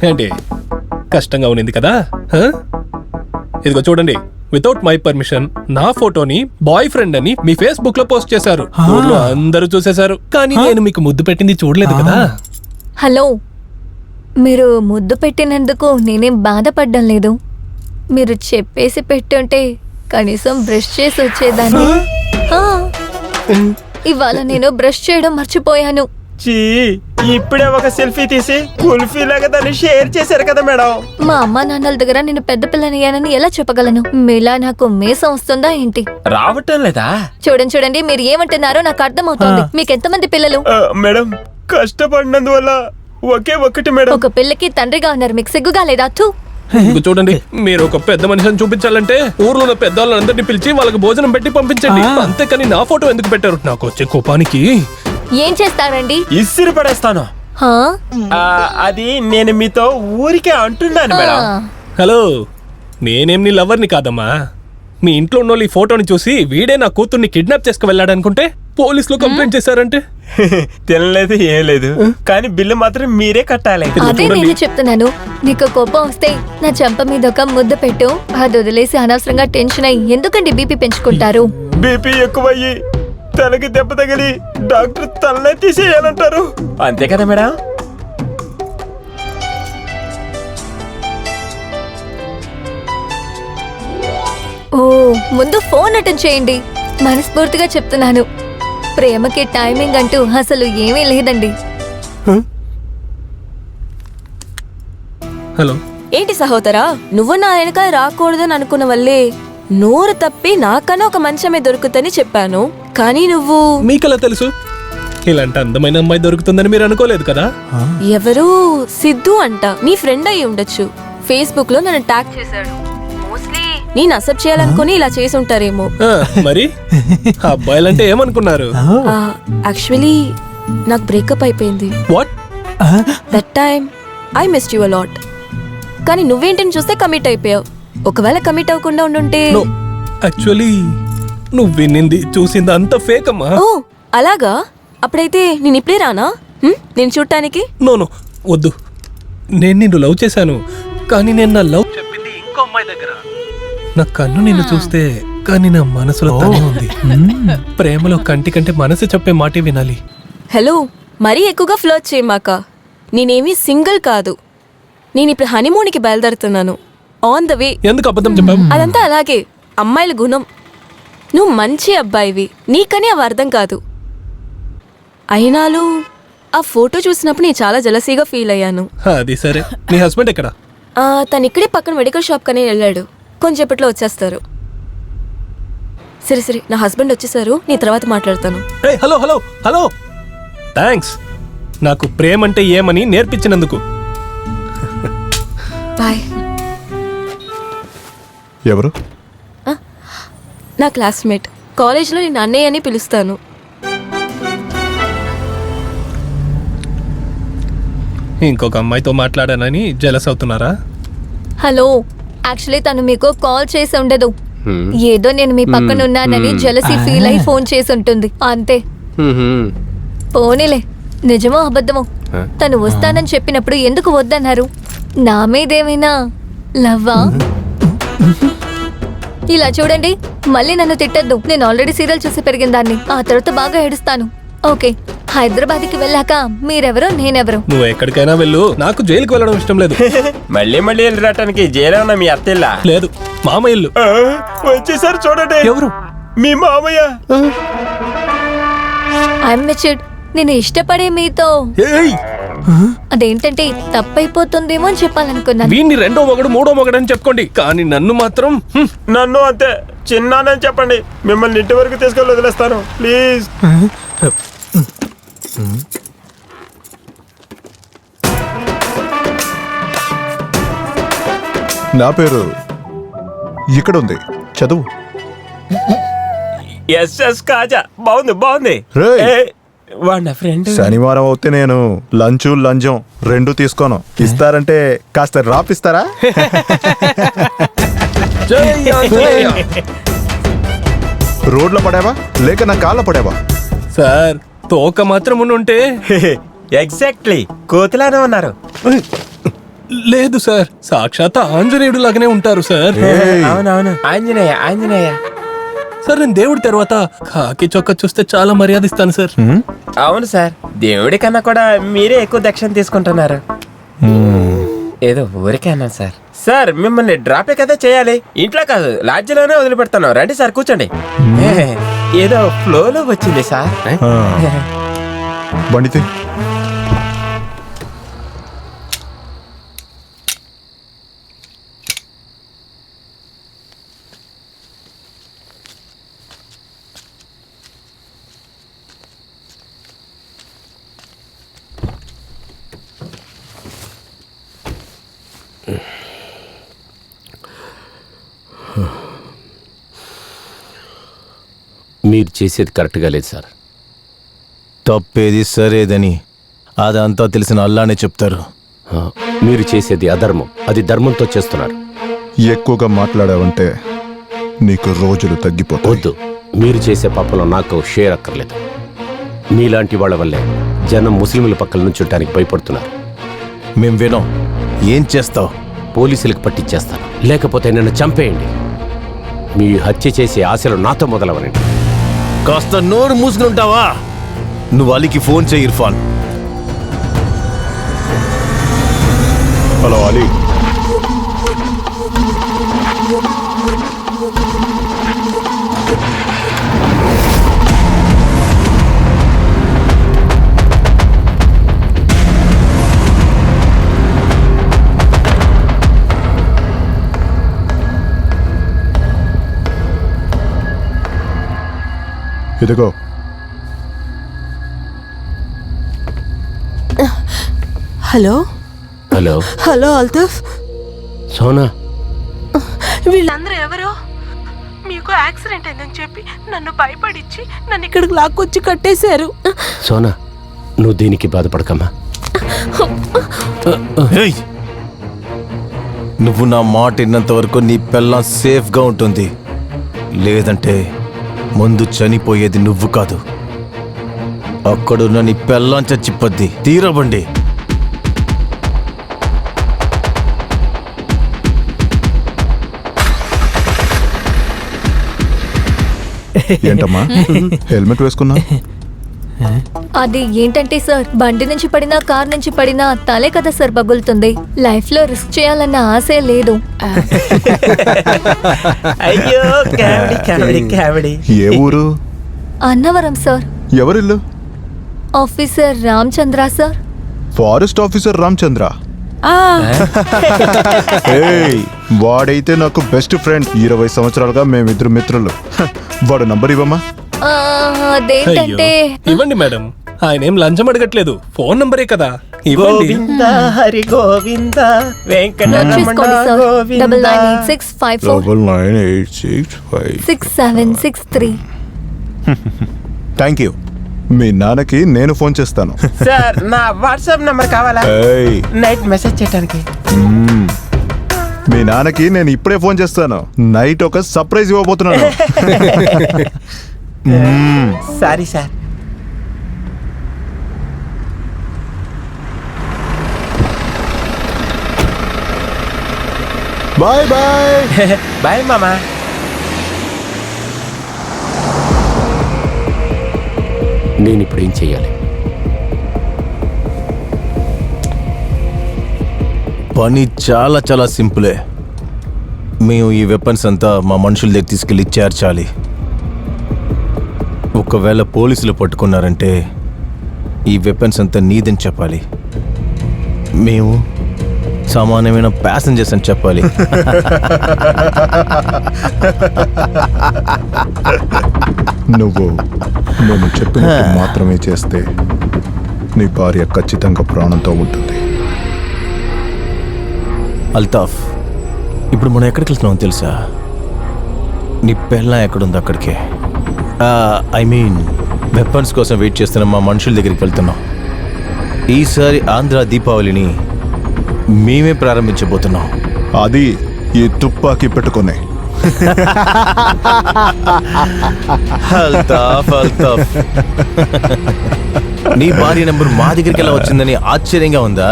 ఏంటి కష్టంగా ఉన్నింది కదా? ఇదిగో చూడండి, వితౌట్ మై పర్మిషన్ నా ఫోటోని బాయ్ ఫ్రెండ్ అని మీ ఫేస్బుక్ లో పోస్ట్ చేశారు. ఊర్లో అందరూ చూసేశారు, కానీ నేను మీకు ముద్దు పెట్టింది చూడలేదు కదా. హలో, మీరు ముద్దు పెట్టినందుకు నేనేం బాధపడ్డం లేదు. మీరు చెప్పేసి పెట్టుంటే కనీసం బ్రష్ చేసి వచ్చేదాన్ని. ఆ, ఇవాళ నేను బ్రష్ చేయడం మర్చిపోయాను. చీ, ఇప్పుడే ఒక సెల్ఫీ తీసి కుల్ఫీ లాగా దాన్ని షేర్ చేశారు కదా మేడం. మా అమ్మా నాన్నల దగ్గర నేను పెద్ద పిల్లనయ్యానని ఎలా చెప్పగలను? మీలా నాకు మీసం వస్తుందా ఏంటి? రావటం లేదా? చూడండి, మీరు ఏమంటున్నారో నాకు అర్థమవుతోంది. మీకు ఎంతమంది పిల్లలు? మేడం, కష్టపడినందువల్ల ఒకే ఒక్కటి మేడం. ఒక పిల్లకి తండ్రిగా ఉన్నారు, మీకు సిగ్గుగా లేదా? తూ. ఇదిగో చూడండి, మీరు ఒక పెద్ద మనిషిని చూపించాలంటే ఊర్లో ఉన్న పెద్దవాళ్ళందరినీ పిలిచి వాళ్ళకి భోజనం పెట్టి పంపించండి. అంతేకాని నా ఫోటో ఎందుకు పెట్టారు? నాకు వచ్చే కోపానికి ఏం చేస్తారండి? ఇసిరి పడేస్తాను. హా? అది నేను మీతో ఊరికే అంటున్నాను మేడం. హలో, నేనేం నీ లవర్ని కాదమ్మా. మీ ఇంట్లో ఉన్న ఈ ఫోటోని చూసి వీడే నా కూతుర్ని కిడ్నాప్ చేసుకు వెళ్ళాడనుకుంటే పోలీసులో కంప్లైంట్ చేశారంటే. తినలేదు, ఏం లేదు, కానీ బిల్లు మాత్రం మీరే కట్టాలి. అదే నేను చెప్తున్నాను. నీకు కోపం వస్తే నా చెంప మీద ఒక ముద్ద పెట్టు. అది వదిలేసి అనవసరంగా టెన్షన్ అయ్యి ఎందుకండి బీపీ పెంచుకుంటారు? బీపీ ఎక్కువయ్యి తనకి దెబ్బ తగిలి డాక్టర్ తలనే తీసేయాలంటారు, అంతే కదా మేడం? ఓ, ముందు ఫోన్ అటెండ్ చేయండి. మనస్ఫూర్తిగా చెప్తున్నాను, ప్రేమకి టైమింగ్ అంటూ అసలు ఏమీ లేదండి. హలో, ఏంటి సహోదరా, నువ్వు నా వెనక రాకూడదని అనుకున్న వల్లే నోరు తప్పి నాకన్నా ఒక మంచమే దొరుకుతని చెప్పాను. కానీ నువ్వు మీకెలా తెలుసు ఇలాంటి అందమైన అమ్మాయి దొరుకుతుందని మీరు అనుకోలేదు కదా? ఎవరు సిద్ధు అంట, నీ ఫ్రెండ్ అయి ఉండొచ్చు. ఫేస్బుక్ లో నన్ను ట్యాగ్ చేశాడు. మోస్ట్లీ నేను అసెప్ట్ చేయాలనుకుని ఇలా చేసి ఉంటారేమో. మరి అబ్బాయిలంటే ఏమనుకున్నారు? యాక్చువల్లీ నాకు బ్రేకప్ అయిపోయింది. What? That time I missed you a lot. కానీ నువ్వేంటని చూస్తే కమిట్ అయిపోయావు. ఒకవేళ కమిట్ అవ్వకుండా ఉండుంటే. యాక్చువల్లీ నువ్వు విన్నింది చూసింది అంత ఫేక్ అమ్మా. ఓ అలాగా? అప్పుడైతే నేను ఇప్పుడే రానా నేను చూడటానికి? నో వద్దు, నేను నిన్ను లవ్ చేశాను, కానీ నేను నా లవ్ చెప్పింది ఇంకో అమ్మాయి దగ్గర. నా కన్ను నిన్ను చూస్తే కానీ నా మనసులో తనే ఉంది. ప్రేమలో కంటి కంటే మనసు చెప్పే మాటే వినాలి. హలో, మరీ ఎక్కువగా ఫ్లర్ట్ చేయమాక. నేనేమీ సింగిల్ కాదు. నేను ఇప్పుడు హనీమూన్కి బయలుదేరుతున్నాను. On the way. ఎందుకు అబద్ధం చెప్పావు? అదంతా అలాగే, అమ్మాయిల గుణం. నువ్వు మంచి అబ్బాయివి, నీకని అవి అర్థం కాదు. అయినాలు ఆ ఫోటో చూసినప్పుడు నేను చాలా జలసీగా ఫీల్ అయ్యాను. అది సరే, నీ హస్బెండ్ ఎక్కడ? తను ఇక్కడే పక్కన మెడికల్ షాప్ కనే వెళ్ళాడు. కొంచెంసేపట్లో వచ్చేస్తారు. సరే నా హస్బెండ్ వచ్చేసారు, నీ తర్వాత మాట్లాడతాను. హలో హలో హలో, థ్యాంక్స్ నాకు ప్రేమ అంటే ఏమని నేర్పించినందుకు. బాయ్. ఎవరు? నా క్లాస్మేట్. కాలేజ్లో నేను అన్నయ్య అని పిలుస్తాను. ఇంకొక అమ్మాయితో మాట్లాడానని జెలస్ అవుతున్నారా? హలో, యాక్చువల్లీ తను మీకు కాల్ చేసి ఉండదు. ఏదో నేను మీ పక్కన ఉన్నానని జెలసీ ఫీల్ అయి ఫోన్ చేసి ఉంటుంది అంతే. పోనీలే, నిజమో అబద్ధమో తను వస్తానని చెప్పినప్పుడు ఎందుకు వద్దన్నారు? నా మీదేమైనా లవ్వా? ఇలా చూడండి, మళ్ళీ నన్ను తిట్టద్దు. నేను ఆల్రెడీ సీరియల్ చూసి పెరిగిన దాన్ని. ఆ తర్వాత బాగా ఏడుస్తాను. ఓకే, హైదరాబాద్కి వెళ్ళాక మీరెవరో నేనెవరో. నువ్వు ఎక్కడికైనా వెళ్ళు, నాకు జైలుకి వెళ్ళడం ఇష్టం లేదు. మళ్ళీ మళ్ళీ వెళ్ళి రావటానికి జైలు ఉన్న మీ అత్తిల్లా? లేదు, మామ ఇల్లు. వచ్చేసారి చూడండి. ఎవరు? మీ మామయ్య. I'm matured. నేను ఇష్టపడే మీతో అదేంటంటే తప్పైపోతుందేమో అని చెప్పాలనుకున్నాను. వీడిని రెండో మొగడు మూడో మొగడు అని చెప్పుకోండి, కానీ నన్ను మాత్రం నన్ను అంతే చిన్నానని చెప్పండి. మిమ్మల్ని ఇంటి వరకు తీసుకెళ్ళి వదిలేస్తాను ప్లీజ్. నా పేరు ఇక్కడ ఉంది, చదువు. ఎస్ఎస్ కాజా. బాగుంది బాగుంది. రేయ్. ఏ, వాడు నా ఫ్రెండ్. శనివారం అవుతే నేను లంచం రెండు తీసుకోను. ఇస్తారంటే కాస్త రాపిస్తారా? రోడ్లో పడావా లేక నా కాళ్ళ పడావా? సార్ తోక మాత్రం ఉంటే. ఎగ్జాక్ట్లీ కోతిలానే ఉన్నారు. లేదు సార్, సాక్షాత్ ఆంజనేయుడు లాగానే ఉంటారు సార్. అవునవును, ఆంజనేయ ఆంజనేయ. సార్ నేను దేవుడి తర్వాత కాకి చొక్క చూస్తే చాలా మర్యాద ఇస్తాను సార్. అవును సార్, దేవుడి కన్నా కూడా మీరే ఎక్కువ దక్షిణ తీసుకుంటున్నారు. ఏదో ఊరికే అన్నాను సార్. సార్ మిమ్మల్ని డ్రాపే కదా చేయాలి, ఇంట్లో కాదు లాడ్జిలోనే వదిలిపెడతాను. రండి సార్ కూర్చోండి. ఏదో ఫ్లోలో వచ్చింది సార్. బండితే మీరు చేసేది కరెక్ట్గా లేదు సార్. తప్పేది సరేదని అదంతా తెలిసిన అల్లానే చెప్తారు. మీరు చేసేది అధర్మం, అది ధర్మంతో చేస్తున్నారు. ఎక్కువగా మాట్లాడావంటే నీకు రోజులు తగ్గిపోతాయి. వద్దు, మీరు చేసే పాపంలో నాకు షేర్ అక్కర్లేదు. మీలాంటి వాళ్ళ వల్లే జనం ముస్లింల పక్కల నుంచి ఉండటానికి భయపడుతున్నారు. మేం వినం. ఏం చేస్తావు? పోలీసులకు పట్టించేస్తాను, లేకపోతే నన్ను చంపేయండి. మీ హత్య చేసే ఆశలు నాతో మొదలవనండి. కాస్త నోరు మూసుకుని ఉంటావా? నువ్వు అలీకి ఫోన్ చేయి ఇర్ఫాన్. హలో అలీ, ఇదిగో. Hello hello hello Altaf. Sona, వీళ్ళందరూ ఎవరు? మీకు యాక్సిడెంట్ అయిందని చెప్పి నన్ను భయపడిచ్చి నన్ను ఇక్కడికి లాక్కొచ్చి కట్టేశారు. సోనా, నువ్వు దీనికి బాధపడకమ్మా. ఏయ్! నువ్వు నా మాట విన్నంత వరకు నీ పెళ్ళం సేఫ్గా ఉంటుంది. లేదంటే ముందు చనిపోయేది నువ్వు కాదు, అక్కడున్న నీ పెళ్ళం చచ్చిపోద్ది. తీరబండి. ఏంటమ్మా హెల్మెట్ వేసుకున్నా? అది ఏంటంటే సార్, బండి నుంచి పడినా కార్ నుంచి పడినా తలే కదా సార్ పగులుతుంది. లైఫ్ లో రిస్క్ చేయాలన్న ఆశే లేదు. అయ్యో కామెడీ కామెడీ కామెడీ. ఏ ఊరు? అన్నవరం సార్. ఎవరిల్లు? Officer Ramachandra sir. Forest officer Ramachandra. ఏయ్, వాడైతే నాకు బెస్ట్ ఫ్రెండ్. 20 సంవత్సరాలుగా మేమిద్దరు మిత్రులు. వాడు నంబర్ ఇవ్వమ్మా. అదేంటంటే ఇవ్వండి మేడం, ఆయన ఏం లంచం అడగట్లేదు, ఫోన్ నంబరే కదా. ఇవ్వండి. గోవింద హరి గోవింద వెంకటరమణ చూసుకోండి సార్. గోవింద. 998654 6763. Thank you. మీ నాన్నకి నేను ఫోన్ చేస్తాను. సార్ నా వాట్సాప్ నంబర్ కావాలా? ఏయ్, నైట్ మెసేజ్ చేయడానికి. మీ నాన్నకి నేను ఇప్పుడే ఫోన్ చేస్తాను. నైట్ ఒక సర్ప్రైజ్ ఇవ్వబోతున్నాను. Sorry sir. Bye bye. Bye మామా. నేను ఇప్పుడు ఏం చెయ్యాలి? పని చాలా చాలా సింపులే. మేము ఈ వెపన్స్ అంతా మా మనుషుల దగ్గర తీసుకెళ్ళి చేర్చాలి. ఒకవేళ పోలీసులు పట్టుకున్నారంటే ఈ వెపన్స్ అంతా నీదని చెప్పాలి. మేము సమానమైన ప్యాసింజర్స్ అని చెప్పాలి. నువ్వు నేను చెప్పినట్టు మాత్రమే చేస్తే నీ భార్య ఖచ్చితంగా ప్రాణంతో ఉంటుంది. అల్తాఫ్, ఇప్పుడు మనం ఎక్కడికి వెళ్తున్నామో తెలుసా? నీ పెళ్ళం ఎక్కడుందో అక్కడికే. ఐ మీన్ వెపన్స్ కోసం వెయిట్ చేస్తున్న మా మనుషుల దగ్గరికి వెళ్తున్నాం. ఈసారి ఆంధ్ర దీపావళిని మేమే ప్రారంభించబోతున్నాం. అది ఈ తుపాకీ పెట్టుకునే. అల్తాఫ్, అల్తాఫ్, నీ భార్య నెంబర్ మా దగ్గరికి ఎలా వచ్చిందని ఆశ్చర్యంగా ఉందా?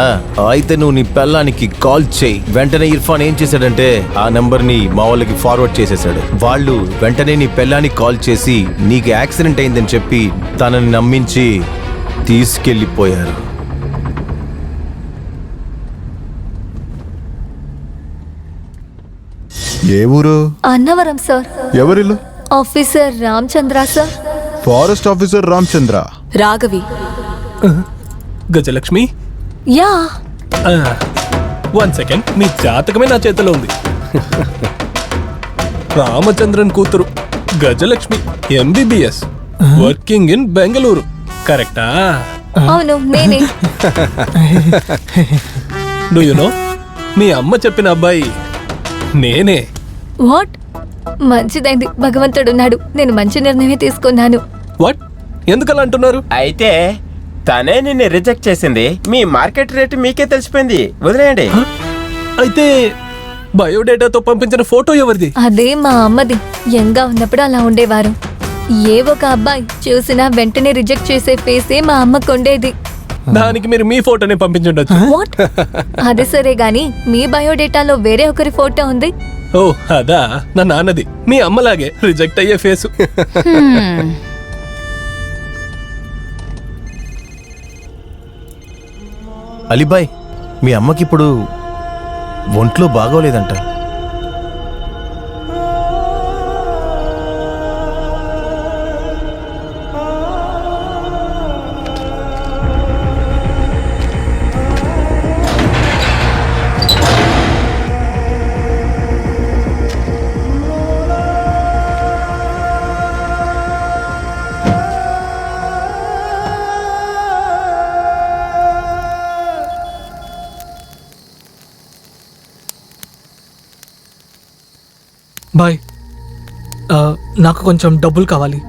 అయితే నువ్వు నీ పెళ్ళానికి కాల్ చేయి. వెంటనే ఇర్ఫాన్ ఏం చేశాడంటే ఆ నెంబర్ ని మా వాళ్ళకి ఫార్వర్డ్ చేసేసాడు. వాళ్ళు వెంటనే నీ పెళ్ళానికి కాల్ చేసి నీకు యాక్సిడెంట్ అయిందని చెప్పి తనని నమ్మించి తీసుకెళ్ళిపోయారు. ఏ ఊరు? అన్నవరం సార్. ఎవరిల్లు? Officer Ramachandra sir. Forest officer Ramachandra. Raghavi. Gajalakshmi, yeah. 1 second. మీ జాతకమే నా చేతిలో ఉంది. రామచంద్రన్ కూతురు Gajalakshmi, MBBS, working in Bengaluru. కరెక్టా? అవును, నేనే. డూ యు నో, మీ అమ్మ చెప్పిన అబ్బాయి నేనే. వాట్? మంచిదైంది, భగవంతుడున్నాడు. నేను మంచి నిర్ణయమే తీసుకున్నాను. వాట్? ఎందుకలా అంటున్నారు? అయితే తనే నిన్ను రిజెక్ట్ చేసింది. మీ మార్కెట్ రేట్ మీకే తెలిసిపోయింది. వదిలేయండి. అయితే బయోడేటాతో పంపించిన ఫోటో ఎవరిది? అదే మా అమ్మది. యంగా ఉన్నప్పుడు అలా ఉండేవారు. ఏ ఒక అబ్బాయి చూసినా వెంటనే రిజెక్ట్ చేసే ఫేసే మా అమ్మకు ఉండేది. దానికి మీరు మీ ఫోటోనే పంపించుండొచ్చు. వాట్? అదే సరే గాని మీ బయోడేటాలో వేరే ఒకరి ఫోటో ఉంది. ఓ అదా, నా నాన్నది. మీ అమ్మలాగే రిజెక్ట్ అయ్యే ఫేసు. అలీబాయ్, మీ అమ్మకి ఇప్పుడు ఒంట్లో బాగోలేదంట. బాయ్, నాకు కొంచెం డబ్బులు కావాలి.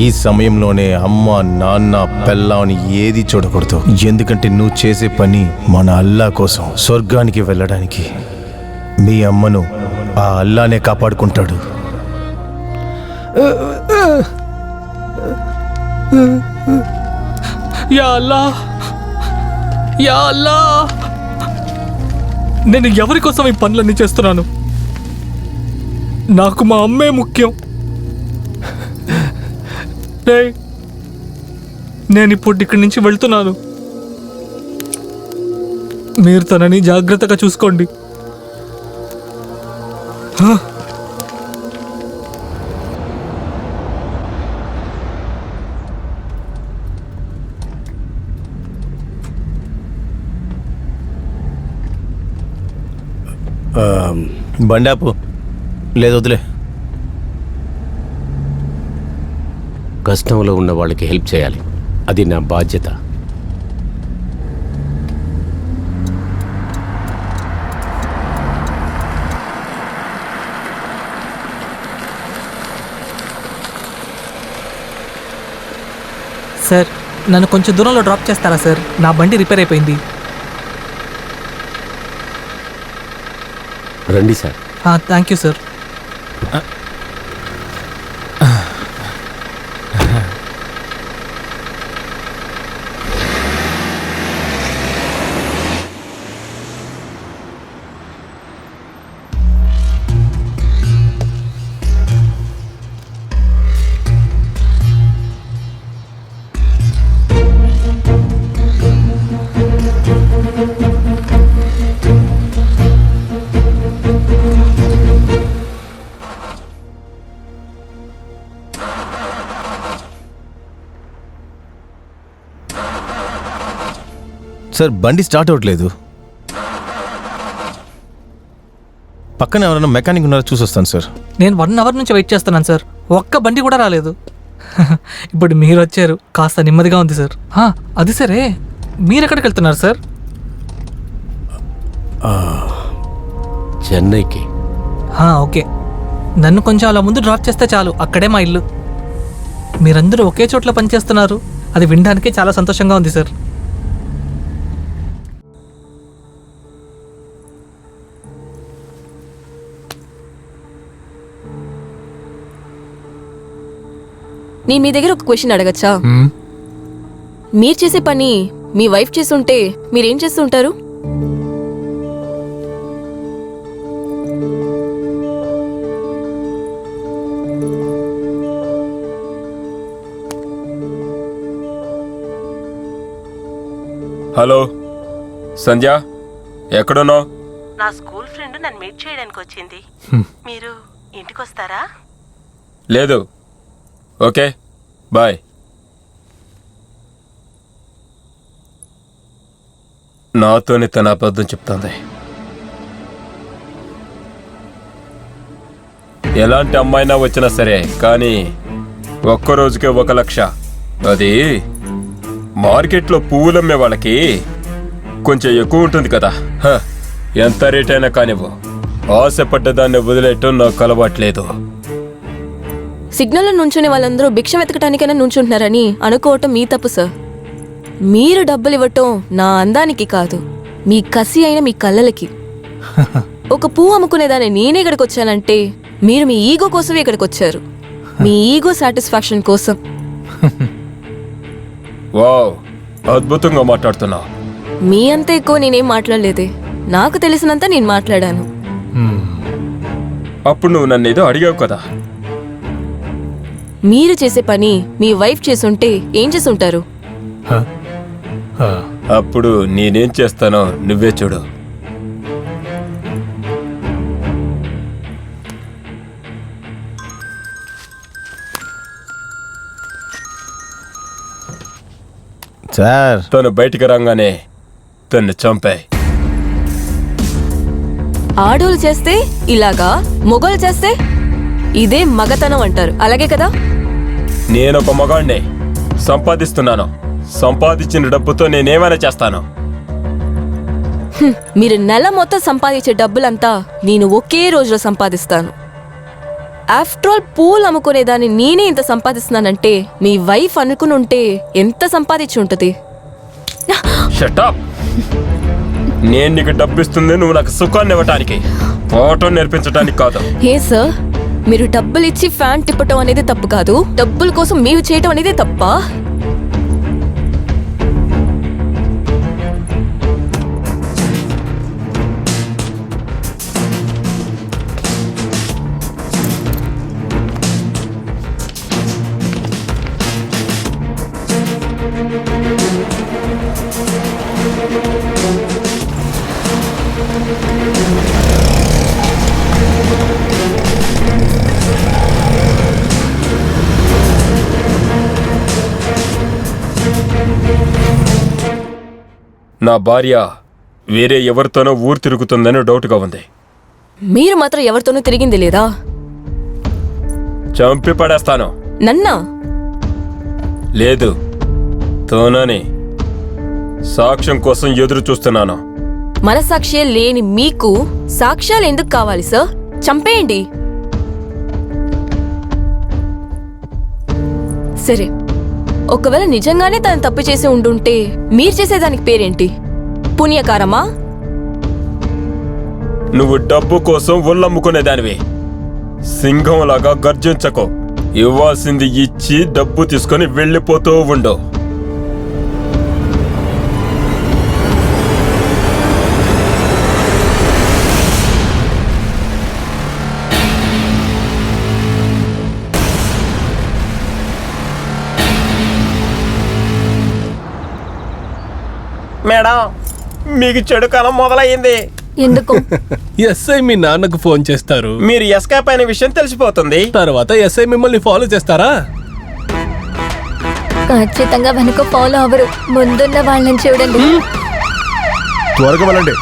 ఈ సమయంలోనే అమ్మ, నాన్న, పెళ్ళాన్ని ఏది చూడకూడదు. ఎందుకంటే నువ్వు చేసే పని మన అల్లా కోసం, స్వర్గానికి వెళ్ళడానికి. మీ అమ్మను ఆ అల్లానే కాపాడుకుంటాడు. యా అల్లా, యా అల్లా, నేను ఎవరి కోసం ఈ పనులన్నీ చేస్తున్నాను? నాకు మా అమ్మే ముఖ్యం. నేను ఇప్పుడు ఇక్కడి నుంచి వెళ్తున్నాను. మీరు తనని జాగ్రత్తగా చూసుకోండి. బండాపు లేదు, వదిలే. కష్టంలో ఉన్న వాళ్ళకి హెల్ప్ చేయాలి, అది నా బాధ్యత. సార్, నన్ను కొంచెం దూరంలో డ్రాప్ చేస్తారా సార్? నా బండి రిపేర్ అయిపోయింది. రండి sir. Thank you sir. Sir బండి స్టార్ట్ అవ్వట్లేదు. పక్కన ఎవరైనా మెకానిక్ ఉన్నారో చూసొస్తాను సార్. నేను 1 అవర్ నుంచి వెయిట్ చేస్తున్నాను సార్, ఒక్క బండి కూడా రాలేదు. ఇప్పుడు మీరు వచ్చారు, కాస్త నెమ్మదిగా ఉంది సార్. అది సరే, మీరు ఎక్కడికి వెళ్తున్నారు సార్? చెన్నైకి. ఓకే, నన్ను కొంచెం అలా ముందు డ్రాప్ చేస్తే చాలు, అక్కడే మా ఇల్లు. మీరందరూ ఒకే చోట్ల పనిచేస్తున్నారు, అది వినడానికి చాలా సంతోషంగా ఉంది సార్. నేను మీ దగ్గర ఒక క్వశ్చన్ అడగచ్చా? మీరు చేసే పని మీ వైఫ్ చేస్తుంటే మీరేం చేస్తుంటారు? హలో సంధ్య, ఎక్కడున్నావు? నా స్కూల్ ఫ్రెండ్ నన్ను మీట్ చేయడానికి వచ్చింది. మీరు ఇంటికి వస్తారా? లేదు. Okay, bye. నాతోని తన అబద్ధం చెప్తుంది. ఎలాంటి అమ్మాయినా వచ్చినా సరే, కానీ ఒక్కరోజుకే 1 లక్ష. అది మార్కెట్లో పువ్వులమ్మే వాళ్ళకి కొంచెం ఎక్కువ ఉంటుంది కదా. ఎంత రేట్ అయినా కానివ్వు, ఆశపడ్డ దాన్ని వదిలేయటం నాకు అలవాట్లేదు. సిగ్నల్లో నుంచునే వాళ్ళందరూ భిక్ష వెతకటానికైనా నుంచుంటున్నారని అనుకోవటం మీ తప్పు సార్. మీరు డబ్బులు ఇవ్వటం నా అందానికి కాదు, మీ కసి అయిన మీ కళ్ళలకి. ఒక పువ్వు అమ్ముకునేదాన్ని నేనే ఇక్కడికి వచ్చానంటే మీరు మీ ఈగో కోసమే ఇక్కడికి వచ్చారు, మీ ఈగో సాటిస్ఫాక్షన్ కోసం. వావ్, అద్భుతంగా మాట్లాడుతున్నావు. మీ అంత ఎక్కువ నేనేం మాట్లాడలేదే, నాకు తెలిసినంత నేను మాట్లాడాను. అప్పుడు నువ్వు నన్ను ఏదో అడిగావు కదా. మీరు చేసే పని మీ వైఫ్ చేసుంటే ఏం చేసుంటారు? అప్పుడు నేనేం చేస్తానో నువ్వే చూడు. సార్ తను బయటికి రాగానే తను చంపాయి. ఆడోళ్ళు చేస్తే ఇలాగా, మొగోళ్ళు చేస్తే ఇదే మగతనం అంటారు, అలాగే కదా? నేనొక మగాణ్ణి, సంపాదిస్తున్నాను. సంపాదించిన డబ్బుతో నేనేమైనా చేస్తాను. మీరు నెల మొత్తం సంపాదించే డబ్బులంతా నేను ఒకే రోజులో సంపాదిస్తాను. ఆఫ్టర్ ఆల్ పూలు అమ్ముకునేదాన్ని నేనే ఇంత సంపాదిస్తున్నానంటే మీ వైఫ్ అనుకుని ఉంటే ఎంత సంపాదించి ఉంటుంది? Shut up. నేను నీకు డబ్బిస్తుంది నువ్వు నాకు సుఖాన్ని ఇవ్వటానికి, పాఠం నేర్పించడానికి కాదు. ఏ సార్, మీరు డబ్బులు ఇచ్చి ఫ్యాన్ తిప్పటం అనేది తప్పు కాదు, డబ్బుల కోసం మీరు చేయటం అనేది తప్పా? నా భార్య వేరే ఎవరితోనో ఊరు తిరుగుతుందని డౌట్గా ఉంది. మీరు మాత్రం ఎవరితోనూ తిరిగింది లేదా? చంపి పడేస్తాను. నన్నా? లేదు, తోనని సాక్ష్యం కోసం ఎదురు చూస్తున్నాను. మనసాక్షి లేని మీకు సాక్ష్యాలు ఎందుకు కావాలి సార్? చంపేయండి. సరే, ఒకవేళ నిజంగానే తను తప్పు చేసి ఉండుంటే మీరు చేసేదానికి పేరేంటి? పుణ్యకారమా? నువ్వు డబ్బు కోసం ఒళ్ళమ్ముకునేదానివి. సింహంలాగా గర్జించకు. ఇవ్వాల్సింది ఇచ్చి డబ్బు తీసుకొని వెళ్ళిపోతూ ఉండు. మేడం, మీకు చెడు కాలం మొదలయ్యింది. ఎందుకు? ఎస్ఐ మీ నాన్నకు ఫోన్ చేస్తారు, మీరు ఎస్కేప్ అయిన విషయం తెలిసిపోతుంది. తర్వాత ఎస్ఐ మిమ్మల్ని ఫాలో చేస్తారా? ఖచ్చితంగా వెనుక ఫాలో అవరు, ముందున్న వాళ్ళని చూడండి. త్వరగా వెళ్ళండి.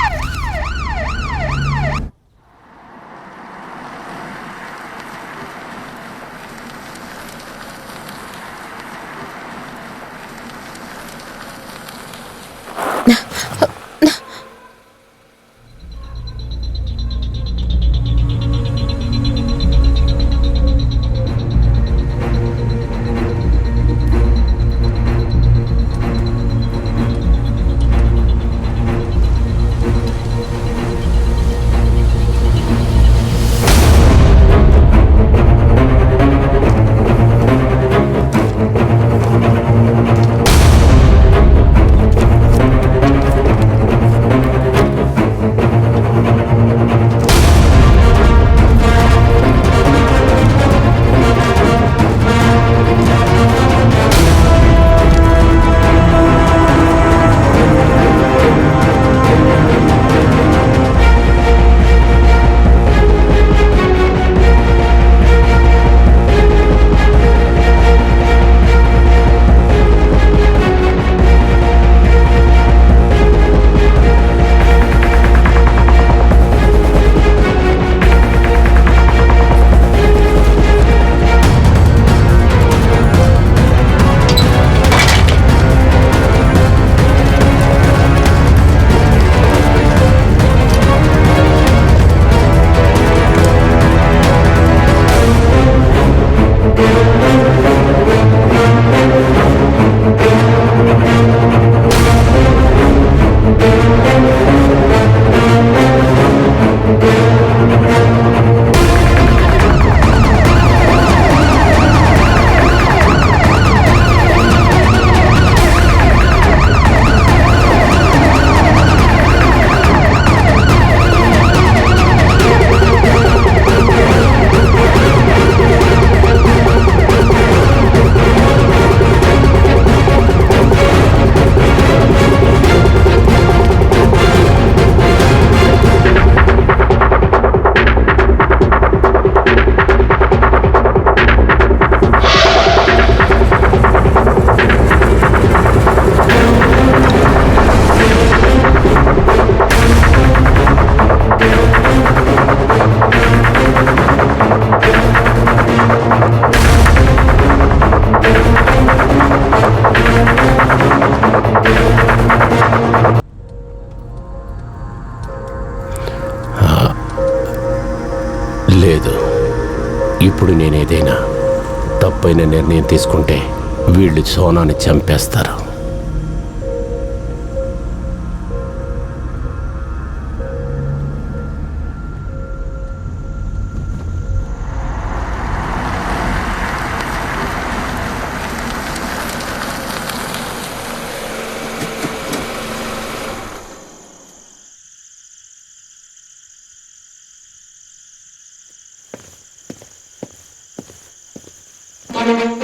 లేదు, ఇప్పుడు నేనేదైనా తప్పైన నిర్ణయం తీసుకుంటే వీళ్ళు సోనాని చంపేస్తారు.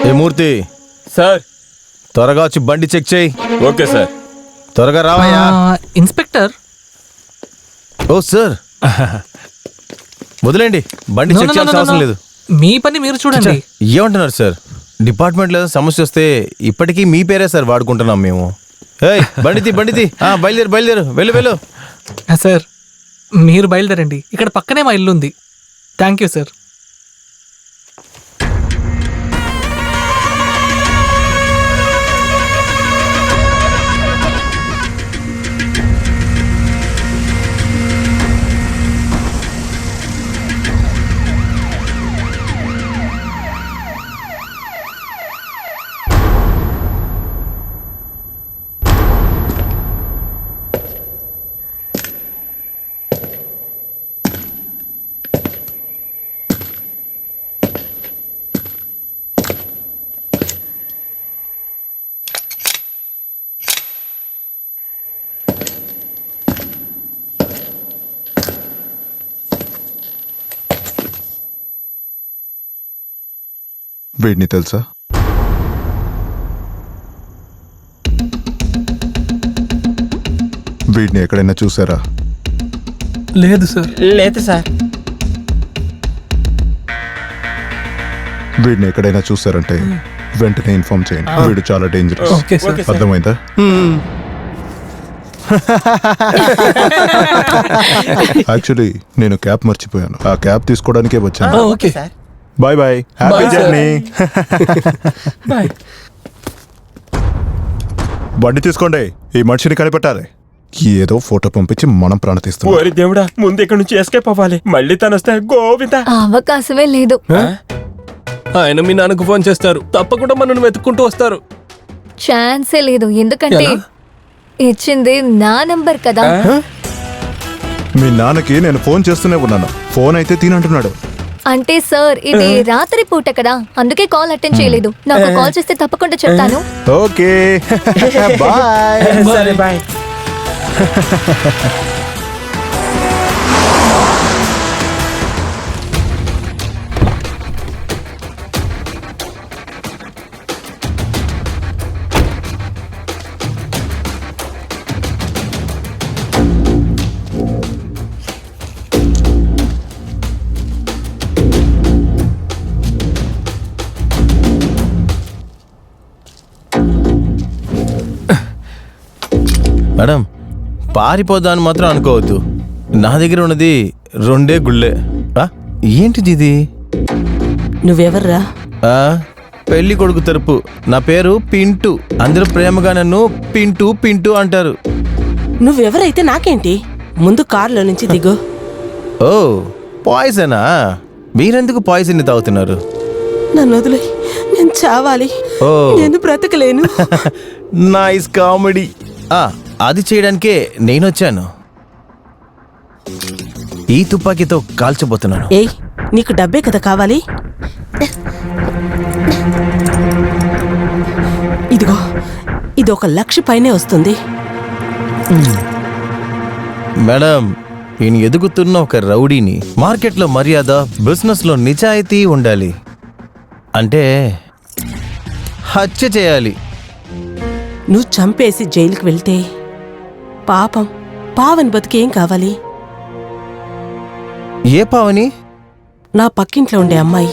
ఏ మూర్తి, సార్. త్వరగా వచ్చి బండి చెక్ చేయి. Okay sir. త్వరగా రావయ్యా. ఇన్స్పెక్టర్. ఓ సార్, వదిలేండి, బండి చెక్ చేయాల్సిన అవసరం లేదు. మీ పని మీరు చూడండి. ఏమంటున్నారు సార్? డిపార్ట్మెంట్లో సమస్య వస్తే ఇప్పటికీ మీ పేరే సార్ వాడుకుంటున్నాం మేము. ఏయ్ బండితి బండితి, బయలుదేరు బయలుదేరు, వెళ్ళు. సార్ మీరు బయలుదేరండి, ఇక్కడ పక్కనే మా ఇల్లు ఉంది. Thank you sir. వీడిని తెలుసా? వీడిని ఎక్కడైనా చూసారా? లేదు సార్. లేదు సార్. వీడిని ఎక్కడైనా చూసారంటే వెంటనే ఇన్ఫార్మ్ చేయండి. వీడు చాలా డేంజరస్. Okay sir. అర్థమైందా? యాక్చువల్లీ నేను క్యాప్ మర్చిపోయాను. ఆ క్యాప్ తీసుకోవడానికే వచ్చాను. Okay bye bye, happy Bye, sir. Journey. Bye. బండి తీసుకోండి, ఈ మనిషిని కనిపెట్టాలి. ఏదో ఫోటో పంపించి మనం ప్రాణ తీస్తున్నాం. ఓరి దేవుడా, ముందు ఇక్కడ నుంచి ఎస్కేప్ అవ్వాలి. మళ్ళీ తను వస్తే గోవింద. ఆ అవకాశమే లేదు. ఆయన మీ నాన్నకు ఫోన్ చేస్తారు, తప్పకుండా మనల్ని వెతుక్కుంటూ వస్తారు. ఛాన్సే లేదు, ఎందుకంటే ఎలా? ఇచ్చింది నా నంబర్ కదా. మీ నాన్నకి నేను ఫోన్ చేస్తూనే ఉన్నాను, ఫోన్ అయితే తినంటున్నాడు. అంటే సార్ ఇది రాత్రి పూట కదా, అందుకే కాల్ అటెండ్ చేయలేదు. నాకు కాల్ చేస్తే తప్పకుండా చెప్తాను. Okay bye. సరే బాయ్. మేడం, పారిపోదాన్ని మాత్రం అనుకోవద్దు. నా దగ్గర ఉన్నది 2 గుళ్ళే. ఏంటిది ఇది? నువ్వెవర్రా? పెళ్లి కొడుకు తరపు. నా పేరు పింటూ. అందరూ ప్రేమగా నన్ను పింటూ పింటూ అంటారు. నువ్వెవరైతే నాకేంటి? ముందు కారులో నుంచి దిగు. ఓ, పాయిజనా? మీరెందుకు పాయిజన్ తాగుతున్నారు? నన్ను వదిలే, నేను చావాలి. ఓ, నేను బ్రతకలేను. Nice comedy. అది చేయడానికే నేను వచ్చాను. ఈ తుపాకీతో కాల్చబోతున్నాను. ఏయ్, నీకు డబ్బే కదా కావాలి? ఇదిగో, ఇది 1 లక్ష పైనే వస్తుంది. మేడం, నేను ఎదుగుతున్న ఒక రౌడీని. మార్కెట్లో మర్యాద, బిజినెస్లో నిజాయితీ ఉండాలి. అంటే హత్య చేయాలి. నువ్వు చంపేసి జైలుకి వెళ్తే పాపం పావని బతికేం కావాలి? ఏ పావని? నా పక్కింట్లో ఉండే అమ్మాయి.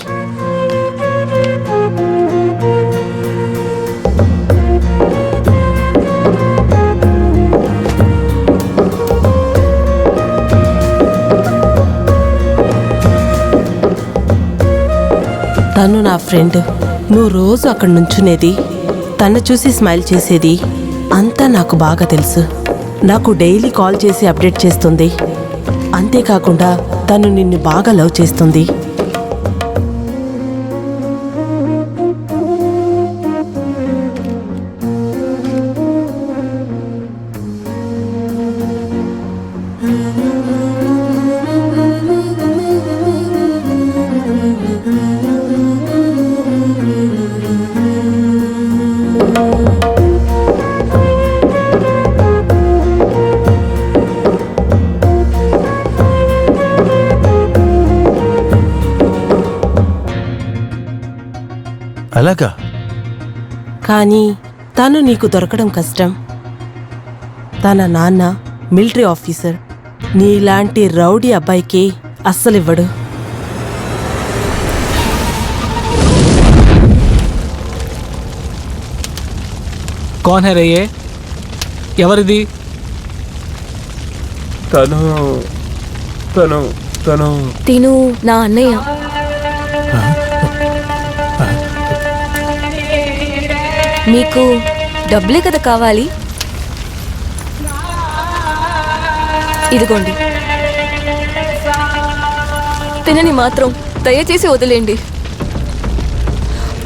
తను నా ఫ్రెండ్. నువ్వు రోజు అక్కడ నుంచునేది, తను చూసి స్మైల్ చేసేది అంతా నాకు బాగా తెలుసు. నాకు డైలీ కాల్ చేసి అప్డేట్ చేస్తుంది. అంతేకాకుండా తను నిన్ను బాగా లవ్ చేస్తుంది. అలాగా? కానీ తను నీకు దొరకడం కష్టం. తన నాన్న మిలిటరీ ఆఫీసర్. నీలాంటి రౌడీ అబ్బాయికి అస్సలివ్వడు. కౌన్ హై రయ్యే? ఎవరిది? తను తను తను తిను నా అన్నయ్య. మీకు డబ్బులే కదా కావాలి? ఇదిగోండి. తినని మాత్రం దయచేసి వదిలేండి.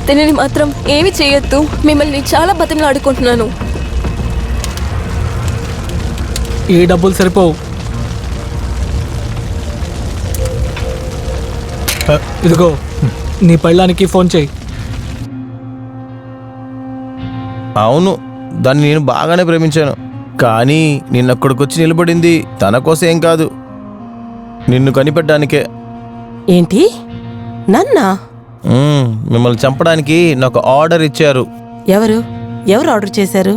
తినని మాత్రం ఏమి చేయొద్దు. మిమ్మల్ని చాలా బతిమలాడుకుంటున్నాను. ఈ డబ్బులు సరిపోవు. ఇదిగో, నీ పెళ్ళానికి ఫోన్ చేయి. అవును, దాన్ని నేను బాగానే ప్రేమించాను. కానీ నిన్నక్కడికొచ్చి నిలబడింది తన కోసం ఏం కాదు, నిన్ను కనిపెట్టడానికే. ఏంటి? నన్నా? మిమ్మల్ని చంపడానికి నాకు ఆర్డర్ ఇచ్చారు. ఎవరు ఆర్డర్ చేశారు?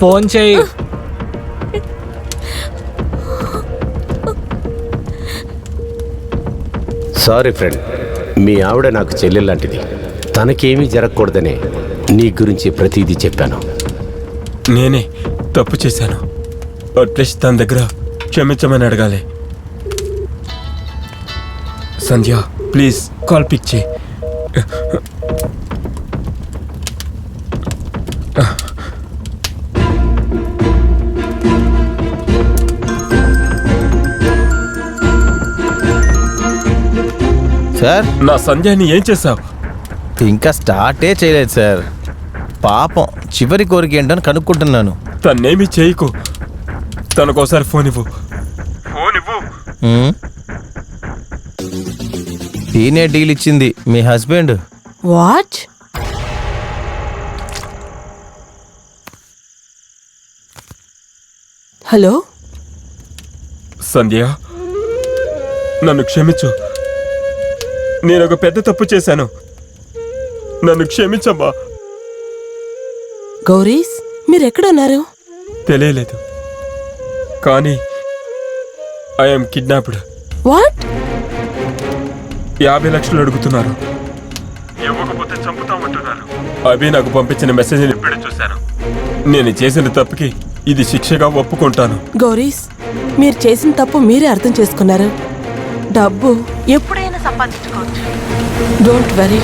ఫోన్ చేయి. సారీ ఫ్రెండ్, మీ ఆవిడ నాకు చెల్లెల్లాంటిది. తనకేమీ జరగకూడదనే నీ గురించి ప్రతిదీ చెప్పాను. నేనే తప్పు చేశాను. ప్లీజ్ తన దగ్గర క్షమించమని అడగాలి. సంధ్య ప్లీజ్ కాల్ పిక్ చేయి. సార్ నా సంధ్యని ఏం చేసావు? ఇంకా స్టార్టే చేయలేదు సార్. పాపం చివరి కోరిక ఏంటని కనుక్కుంటున్నాను. తన్నేమీ చేయకు. తనకోసారి ఫోన్ ఇవ్వు. ఫోన్ ఇవ్వు. ఈయనే డీల్ ఇచ్చింది మీ హస్బెండ్. వాట్? హలో సంధ్య, నన్ను క్షమించు. నేను ఒక పెద్ద తప్పు చేశాను. నన్ను క్షమించమ్మా. గౌరీస్, మీరెక్కడున్నారు? తెలియలేదు, కానీ ఐఎమ్ కిడ్నాప్డ్. వాట్? 50 లక్షలు అడుగుతున్నారు. ఇవ్వకపోతే చంపుతామంటున్నారు. అభి నాకు పంపించిన మెసేజ్ ఇప్పుడే చూశాను. నేను చేసిన తప్పుకి ఇది శిక్షగా ఒప్పుకుంటాను. గౌరీస్, మీరు చేసిన తప్పు మీరే అర్థం చేసుకున్నారు. డబ్బు ఎప్పుడైనా సంపాదించుకోవచ్చు. Don't worry.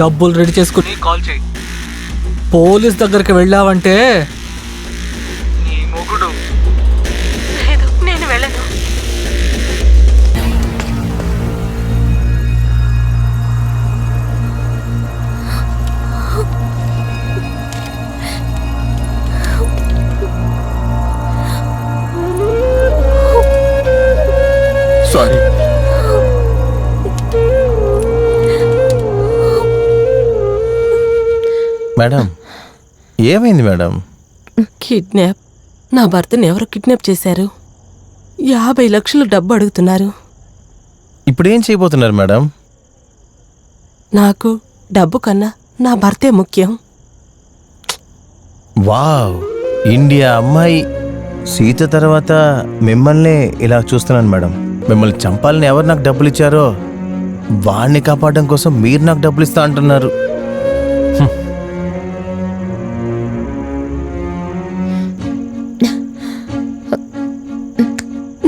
డబ్బులు రెడీ చేసుకుని కాల్ చేయి. పోలీస్ దగ్గరికి వెళ్ళావంటే నీ మొగుడు. లేదు, నేను వెళ్ళను. సారీ. మేడం ఏమైంది మేడం? కిడ్నాప్. నా భర్తను ఎవరు కిడ్నాప్ చేశారు. 50 లక్షలు డబ్బు అడుగుతున్నారు. ఇప్పుడు ఏం చేయబోతున్నారు మేడం? నాకు డబ్బు కన్నా నా భర్తే ముఖ్యం. వావ్, ఇండియా అమ్మాయి. సీత తర్వాత మిమ్మల్ని ఇలా చూస్తున్నాను మేడం. మిమ్మల్ని చంపాలని ఎవరు నాకు డబ్బులు ఇచ్చారో వాడిని కాపాడడం కోసం మీరు నాకు డబ్బులు ఇస్తా అంటున్నారు.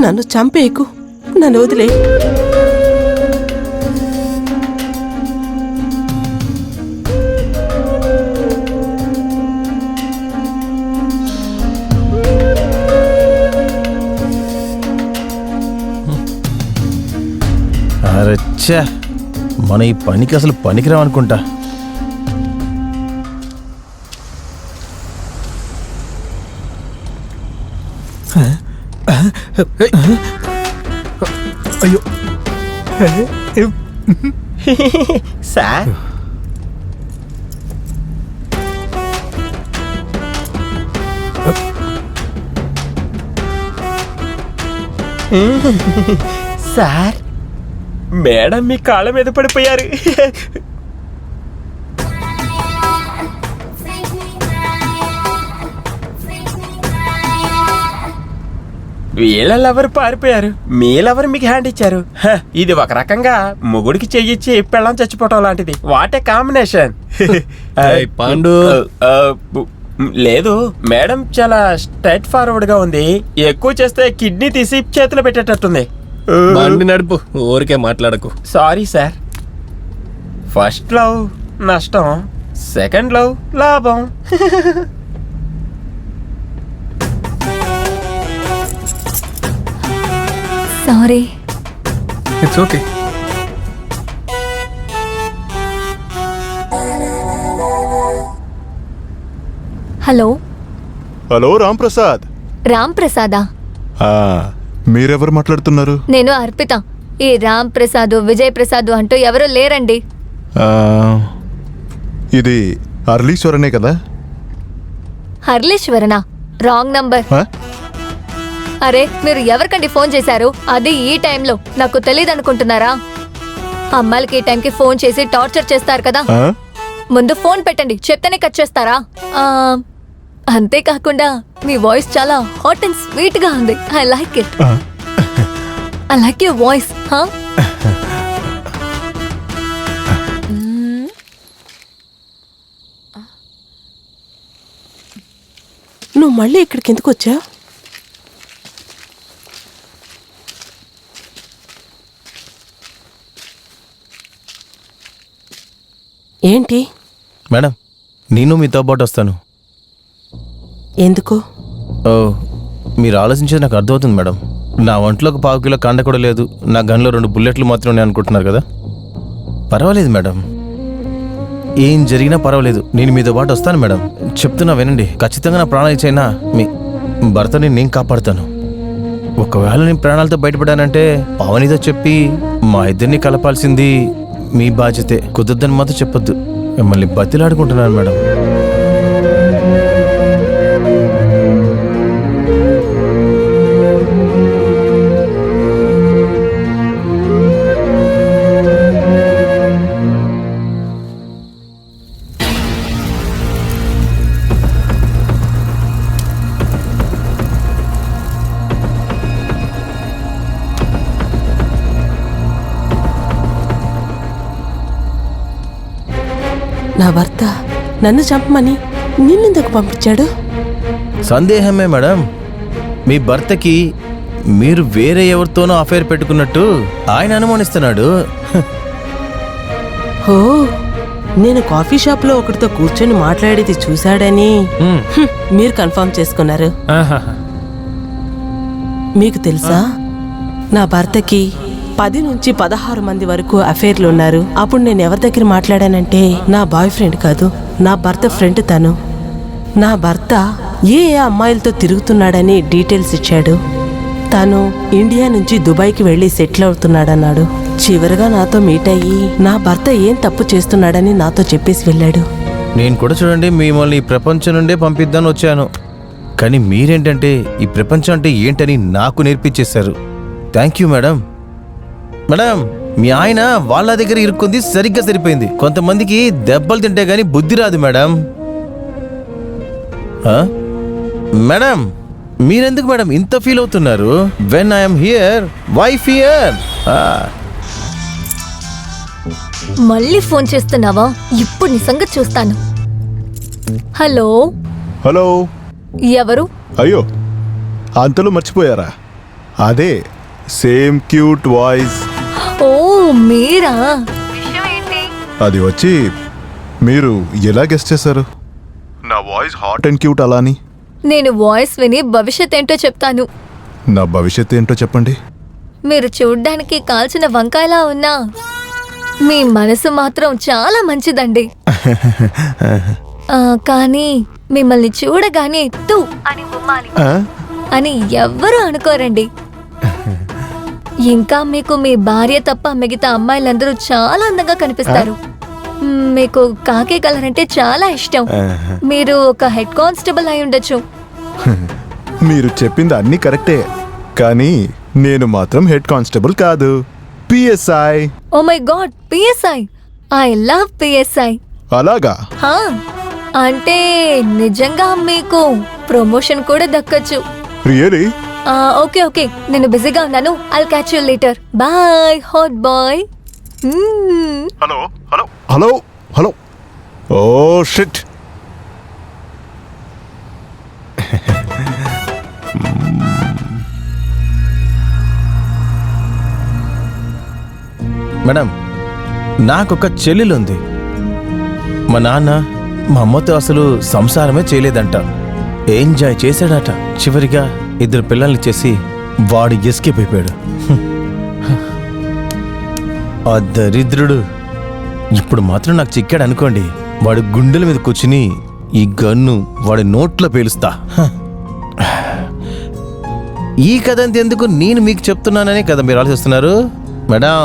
నన్ను చంపేయకు, నన్ను వదిలే. అరచ్చా, మన ఈ పనికి అసలు పనికిరామనుకుంటా. అయ్యో సార్, సార్, మేడం మీ కాళ్ళ మీద పడిపోయారు. వీళ్ళ లవర్ పారిపోయారు, మీ లవర్ మీకు హ్యాండ్ ఇచ్చారు. ఇది ఒక రకంగా మొగుడికి చెయ్యిచ్చి పెళ్ళం చచ్చిపోవటం లాంటిది. What a combination. పాండు. లేదు మేడం, చాలా స్ట్రైట్ ఫార్వర్డ్ గా ఉంది. ఎక్కువ చేస్తే కిడ్నీ తీసి చేతిలో పెట్టేటట్టుంది. బండి నడుపు, ఊరికే మాట్లాడకు. Sorry sir. ఫస్ట్ లవ్ నష్టం, సెకండ్ లవ్ లాభం. Sorry. It's okay. Hello. Hello Ram Prasad. Ram ప్రసాదా? మీరెవరు మాట్లాడుతున్నారు? నేను అర్పిత. ఈ రామ్ ప్రసాద్, విజయ్ ప్రసాద్ అంటూ ఎవరూ లేరండి. ఆ, ఇది అర్లీశ్వరనే కదా? హర్లీశ్వరనా? Wrong number. ఆ? అరే, మీరు ఎవరికండి ఫోన్ చేశారు? అది ఈ టైంలో. నాకు తెలియదు అనుకుంటున్నారా? అమ్మాయిలకి ఈ టైంకి ఫోన్ చేసి టార్చర్ చేస్తారు కదా. ఆ? ముందు ఫోన్ పెట్టండి, చెప్తేనే కట్ చేస్తారా? అంతేకాకుండా మీ వాయిస్ చాలా హాట్ అండ్ స్వీట్ గా ఉంది. I like it. I like your voice. నువ్వు మళ్ళీ ఇక్కడికి ఎందుకు వచ్చా? ఏంటి? మేడం, నేను మీతో పాటు వస్తాను. ఎందుకు? ఓ, మీరు ఆలోచించేది నాకు అర్థమవుతుంది మేడం. నా ఒంట్లో ఒక 1/4 కిలో కండ కూడా లేదు, నా గన్లో 2 బుల్లెట్లు మాత్రం ఉన్నాయి అనుకుంటున్నారు కదా. పర్వాలేదు మేడం, ఏం జరిగినా పర్వాలేదు, నేను మీతో పాటు వస్తాను మేడం. చెప్తున్నా వినండి, ఖచ్చితంగా నా ప్రాణాలు ఇచ్చైనా మీ భర్తని నేను కాపాడుతాను. ఒకవేళ నేను ప్రాణాలతో బయటపడానంటే పావనితో చెప్పి మా ఇద్దరిని కలపాల్సింది మీ బాధ్యతే. కుదరదని మాత్రం చెప్పొద్దు. మిమ్మల్ని బతిలాడుకుంటున్నాను మేడం. నా భర్త నన్ను చంపమని నిన్నెందుకు పంపించాడు? సందేహమే మేడం. మీ భర్తకి మీరు వేరే ఎవరితోనో అఫైర్ పెట్టుకున్నట్టు ఆయన అనుమానిస్తున్నాడు. ఓ, నేను కాఫీ షాప్ లో ఒకటితో కూర్చొని మాట్లాడేది చూశాడని మీరు కన్ఫర్మ్ చేసుకున్నారు. మీకు తెలుసా, నా భర్తకి 10 నుంచి 16 మంది వరకు అఫైర్లు ఉన్నారు. అప్పుడు నేను ఎవరి దగ్గర మాట్లాడానంటే నా బాయ్ ఫ్రెండ్ కాదు, నా భర్త ఫ్రెండ్ తను. నా భర్త ఏ అమ్మాయిలతో తిరుగుతున్నాడని డీటెయిల్స్ ఇచ్చాడు. తను ఇండియా నుంచి దుబాయ్కి వెళ్ళి సెటిల్ అవుతున్నాడన్నాడు. చివరిగా నాతో మీట్ అయ్యి నా భర్త ఏం తప్పు చేస్తున్నాడని నాతో చెప్పేసి వెళ్ళాడు. నేను కూడా చూడండి, మిమ్మల్ని ఈ ప్రపంచం నుండే పంపిద్దాని వచ్చాను. కానీ మీరేంటంటే ఈ ప్రపంచం అంటే ఏంటని నాకు నేర్పించేశారు. Thank you madam. మేడం, మీ ఆయన వాళ్ళ దగ్గర ఇరుక్కుంది సరిగ్గా సరిపోయింది. కొంతమందికి దెబ్బలు తింటే గానీ బుద్ధి రాదు మేడం. మేడం, మీరెందుకు మేడం ఇంత ఫీల్ అవుతున్నారు? When I'm here, why fear? మళ్ళీ ఫోన్ చేస్తున్నావా? ఇప్పుడు నీ సంగతి చూస్తాను. Hello hello. ఎవరు? అయ్యో, అంతలో మర్చిపోయారా? అదే సేమ్ క్యూట్ వాయిస్. ఓ, మీరా? అది వచ్చి మీరు ఎలా గెస్ట్ చేశారు? నా వాయిస్ హాట్ అండ్ క్యూట్ అలాని. నేను వాయిస్ విని భవిష్యత్ ఏంటో చెప్తాను. నా భవిష్యత్తు ఏంటో చెప్పండి. మీరు చూడ్డానికి కాల్చిన వంకాయలా ఉన్నా మీ మనసు మాత్రం చాలా మంచిదండి. కానీ మిమ్మల్ని చూడగానే తూ అని ఉమ్మాలి అని ఎవ్వరూ అనుకోరండి. ఇంకా మీకు మీ భార్య తప్ప మిగతా అమ్మాయిలందరూ చాలా అందంగా కనిపిస్తారు. మీకు కాకి కలర్ అంటే చాలా ఇష్టం. మీరు ఒక హెడ్ కానిస్టేబుల్ అయి ఉండొచ్చు. మీరు చెప్పింది అన్నీ కరెక్టే, కానీ నేను మాత్రం హెడ్ కానిస్టేబుల్ కాదు, PSI. Oh my god, PSI! I love PSI. అలాగా? అంటే నిజంగా మీకు ప్రమోషన్ కూడా దక్కచ్చు. రియలీ? ఓకే ఓకే, నేను బిజీగా ఉన్నాను. I'll catch you later. Bye hot boy. Hello hello hello hello. Oh shit. Madam, నాకొక చెల్లెలుంది. మా నాన్న మా అమ్మతో అసలు సంసారమే చేయలేదంట. ఎంజాయ్ చేశాడట. చివరిగా 2 పిల్లల్ని చేసి వాడు ఎస్కేప్ అయిపోయాడు. ఆ దరిద్రుడు ఇప్పుడు మాత్రం నాకు చిక్కాడు అనుకోండి, వాడు గుండెల మీద కూర్చుని ఈ గన్ను వాడి నోట్లో పేలుస్తా. ఈ కథ ఎందుకు నేను మీకు చెప్తున్నాననే కదా మీరు ఆలోచిస్తున్నారు. మేడం,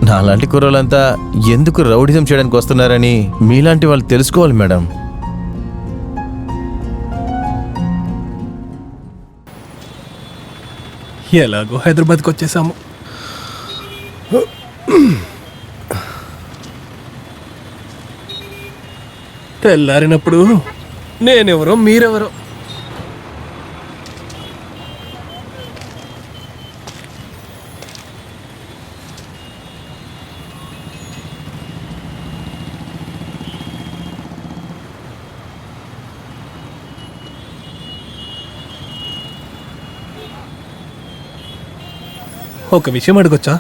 నాలాంటి కుర్రోళ్ళంతా ఎందుకు రౌడిజం చేయడానికి వస్తున్నారని మీలాంటి వాళ్ళు తెలుసుకోవాలి మేడం. ఎలాగో హైదరాబాద్కి వచ్చేసాము. తెల్లారినప్పుడు నేనెవరో మీరెవరో. ఒక విషయం అడగొచ్చా?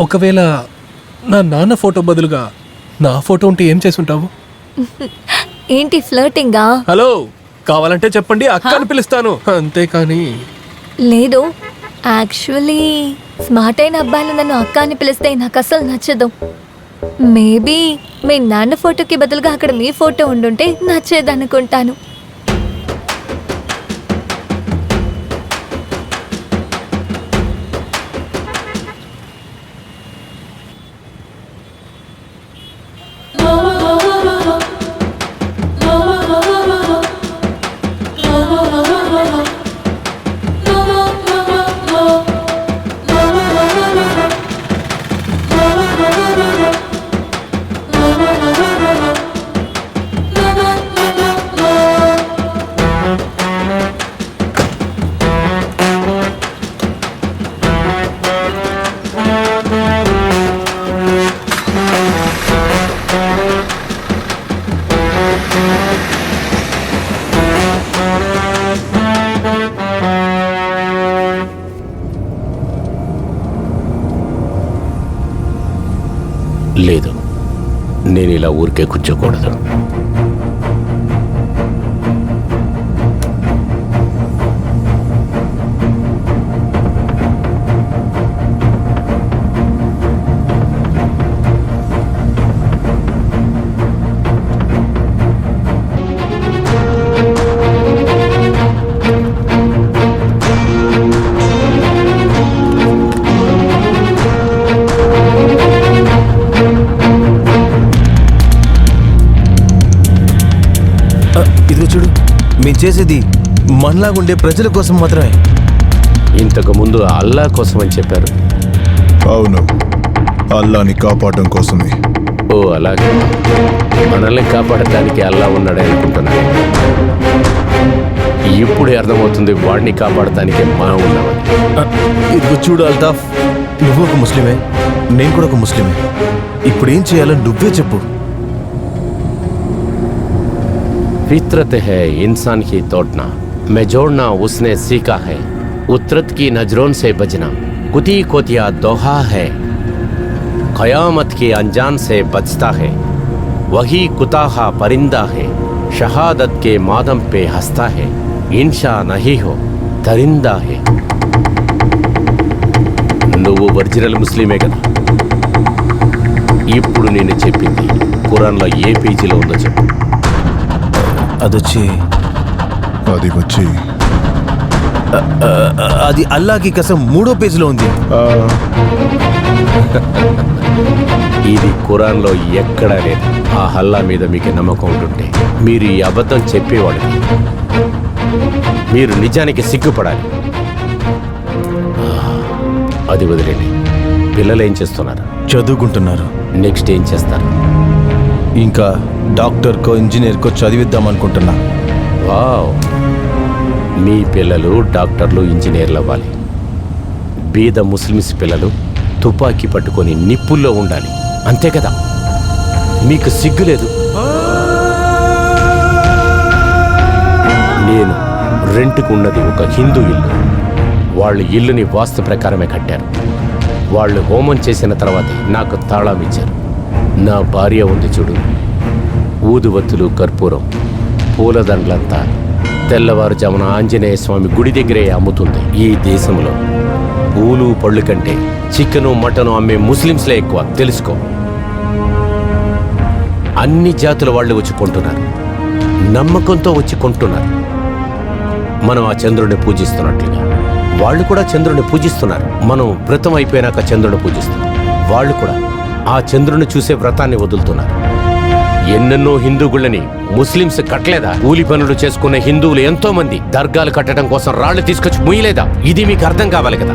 ఒకవేళ నా నాన్న ఫోటో బదులుగా నా ఫోటో ఉంటే ఏం చేసుంటావు? ఏంటి ఫ్లర్టింగా? హలో, కావాలంటే చెప్పండి, అక్క అని పిలుస్తాను, అంతేకాని. లేదు, యాక్చువల్లీ స్మార్ట్ అయిన అబ్బాయిలు నన్ను అక్క అని పిలిస్తే నాకు అసలు నచ్చదు. మేబీ మీ నాన్న ఫోటోకి బదులుగా అక్కడ మీ ఫోటో ఉండుంటే నచ్చేదనుకుంటాను. లేదు, నేను ఇలా ఊరికే కూర్చోకూడదు. ఇదిగో చూడు, మేము చేసేది మనలాగుండే ప్రజల కోసం మాత్రమే. ఇంతకు ముందు అల్లా కోసం అని చెప్పారు. అవును, అల్లాని కాపాడడం కోసమే. ఓ అలాగే, మనల్ని కాపాడటానికి అల్లా ఉన్నాడే అనుకుంటున్నాను. ఇప్పుడే అర్థమవుతుంది వాడిని కాపాడటానికి మనం ఉన్నామని. ఇదిగో చూడు అల్తాఫ్, నువ్వు ఒక ముస్లిమే, నేను కూడా ఒక ముస్లిమే. ఇప్పుడు ఏం చేయాలో నువ్వే చెప్పు. फितरत है इंसान की तोड़ना, मैं जोड़ना उसने सीखा है, उतरत की नजरों से बचना कुती कोतिया दोहा है, क़यामत के अनजान से बचता है, वही कुताहा परिंदा है, शहादत के मादम पे हंसता है, इंशा नहीं हो दरिंदा है. నువ్వు ఒరిజినల్ ముస్లిమే కదా? ఇప్పుడు నేను చెప్పింది ఖురాన్లో ఏ పేజీలో ఉందో చెప్పు. అది వచ్చి అది అల్లాకి కసం 3వ పేజీలో ఉంది. ఇది ఖురాన్లో ఎక్కడా లేదు. ఆ అల్లా మీద మీకు నమ్మకం ఉంటుంటే మీరు ఈ అబద్ధం చెప్పేవాడు. మీరు నిజానికి సిగ్గుపడాలి. అది వదిలేండి. పిల్లలు ఏం చేస్తున్నారు? చదువుకుంటున్నారు. నెక్స్ట్ ఏం చేస్తారు? ఇంకా డాక్టర్కో ఇంజనీర్కో చదివిద్దాం అనుకుంటున్నా. వావ్, మీ పిల్లలు డాక్టర్లు ఇంజనీర్లు అవ్వాలి. బీద ముస్లిమ్స్ పిల్లలు తుపాకీ పట్టుకొని నిప్పుల్లో ఉండాలి, అంతే కదా? మీకు సిగ్గు లేదు. నేను రెంట్కు ఉన్నది ఒక హిందూ ఇల్లు. వాళ్ళు ఇల్లుని వాస్తు ప్రకారమే కట్టారు. వాళ్ళు హోమం చేసిన తర్వాతే నాకు తాళం ఇచ్చారు. నా భార్య ఉంది చూడు, ఊదువత్తులు, కర్పూరం, పూలదండలంతా తెల్లవారుజామున ఆంజనేయ స్వామి గుడి దగ్గరే అమ్ముతుంది. ఈ దేశంలో పూలు పళ్ళు కంటే చికెను మటను అమ్మే ముస్లిమ్స్లే ఎక్కువ, తెలుసుకో. అన్ని జాతుల వాళ్ళు వచ్చి కొంటున్నారు, నమ్మకంతో వచ్చి కొంటున్నారు. మనం ఆ చంద్రుడిని పూజిస్తున్నట్లుగా వాళ్ళు కూడా చంద్రుడిని పూజిస్తున్నారు. మనం వ్రతం అయిపోయినాక చంద్రుడిని పూజిస్తున్నాం. వాళ్ళు కూడా ఆ చంద్రుని చూసే వ్రతాన్ని వదులుతున్నారు. ఎన్నెన్నో హిందూ గుళ్ళని ముస్లింస్ కట్టలేదా? కూలి పనులు చేసుకున్న హిందువులు ఎంతో మంది దర్గాలు కట్టడం కోసం రాళ్లు తీసుకొచ్చి ముయ్యలేదా? ఇది మీకు అర్థం కావాలి కదా.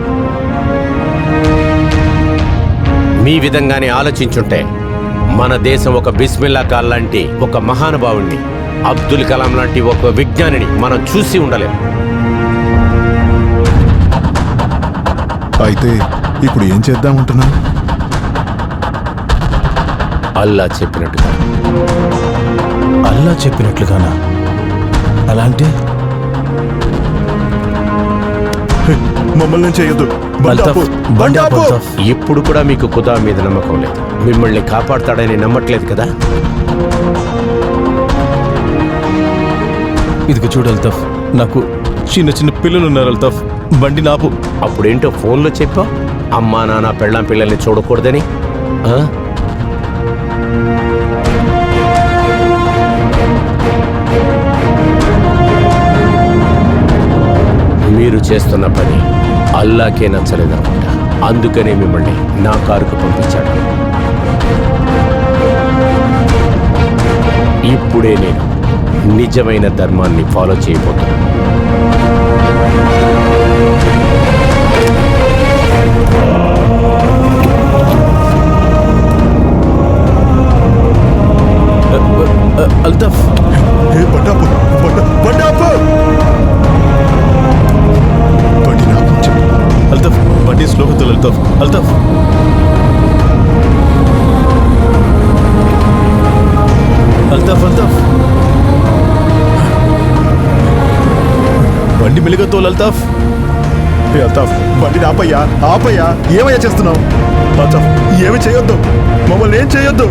మీ విధంగానే ఆలోచించుంటే మన దేశం ఒక బిస్మిల్లా ఖాన్ లాంటి ఒక మహానుభావుణ్ణి, అబ్దుల్ కలాం లాంటి ఒక విజ్ఞానిని మనం చూసి ఉండలేం. అయితే ఇప్పుడు ఏం చేద్దామంటున్నా? అల్లా చెప్పినట్టుగా. అల్లా చెప్పినట్లుగానా? అలాంటి మమ్మల్ని చేయొద్దు. అల్తాఫ్, బండి ఆపు, అల్తాఫ్. ఇప్పుడు కూడా మీకు ఖుదా మీద నమ్మకం లేదు. మిమ్మల్ని కాపాడతాడని నమ్మట్లేదు కదా. ఇదిగో చూడు అల్తాఫ్, నాకు చిన్న చిన్న పిల్లలు ఉన్నారు అల్తాఫ్, బండి నాపు. అప్పుడేంటో ఫోన్లో చెప్పావు, అమ్మా నాన్న పెళ్ళాం పిల్లల్ని చూడకూడదని. ఆ? మీరు చేస్తున్న పని అల్లాకే నచ్చలేదనుకుంటా. అందుకనే మిమ్మల్ని నా కారుకు పంపించాడు. ఇప్పుడే నేను నిజమైన ధర్మాన్ని ఫాలో చేయబోతున్నాను. అల్తాఫ్, బండాపు బండాపు బండి నాకు చెప్పు. అల్తాఫ్, బండి స్లోగా తోలు అల్తాఫ్. అల్తాఫ్, అల్తాఫ్, అల్తాఫ్, బండి మెల్లిగా తోలు అల్తాఫ్. అల్తాఫ్, బండిని ఆపయ్యా, ఆపయ్యా. ఏమయ్యా చేస్తున్నావు? అల్తాఫ్, ఏమి చేయొద్దు, మమ్మల్ని ఏం చేయొద్దు.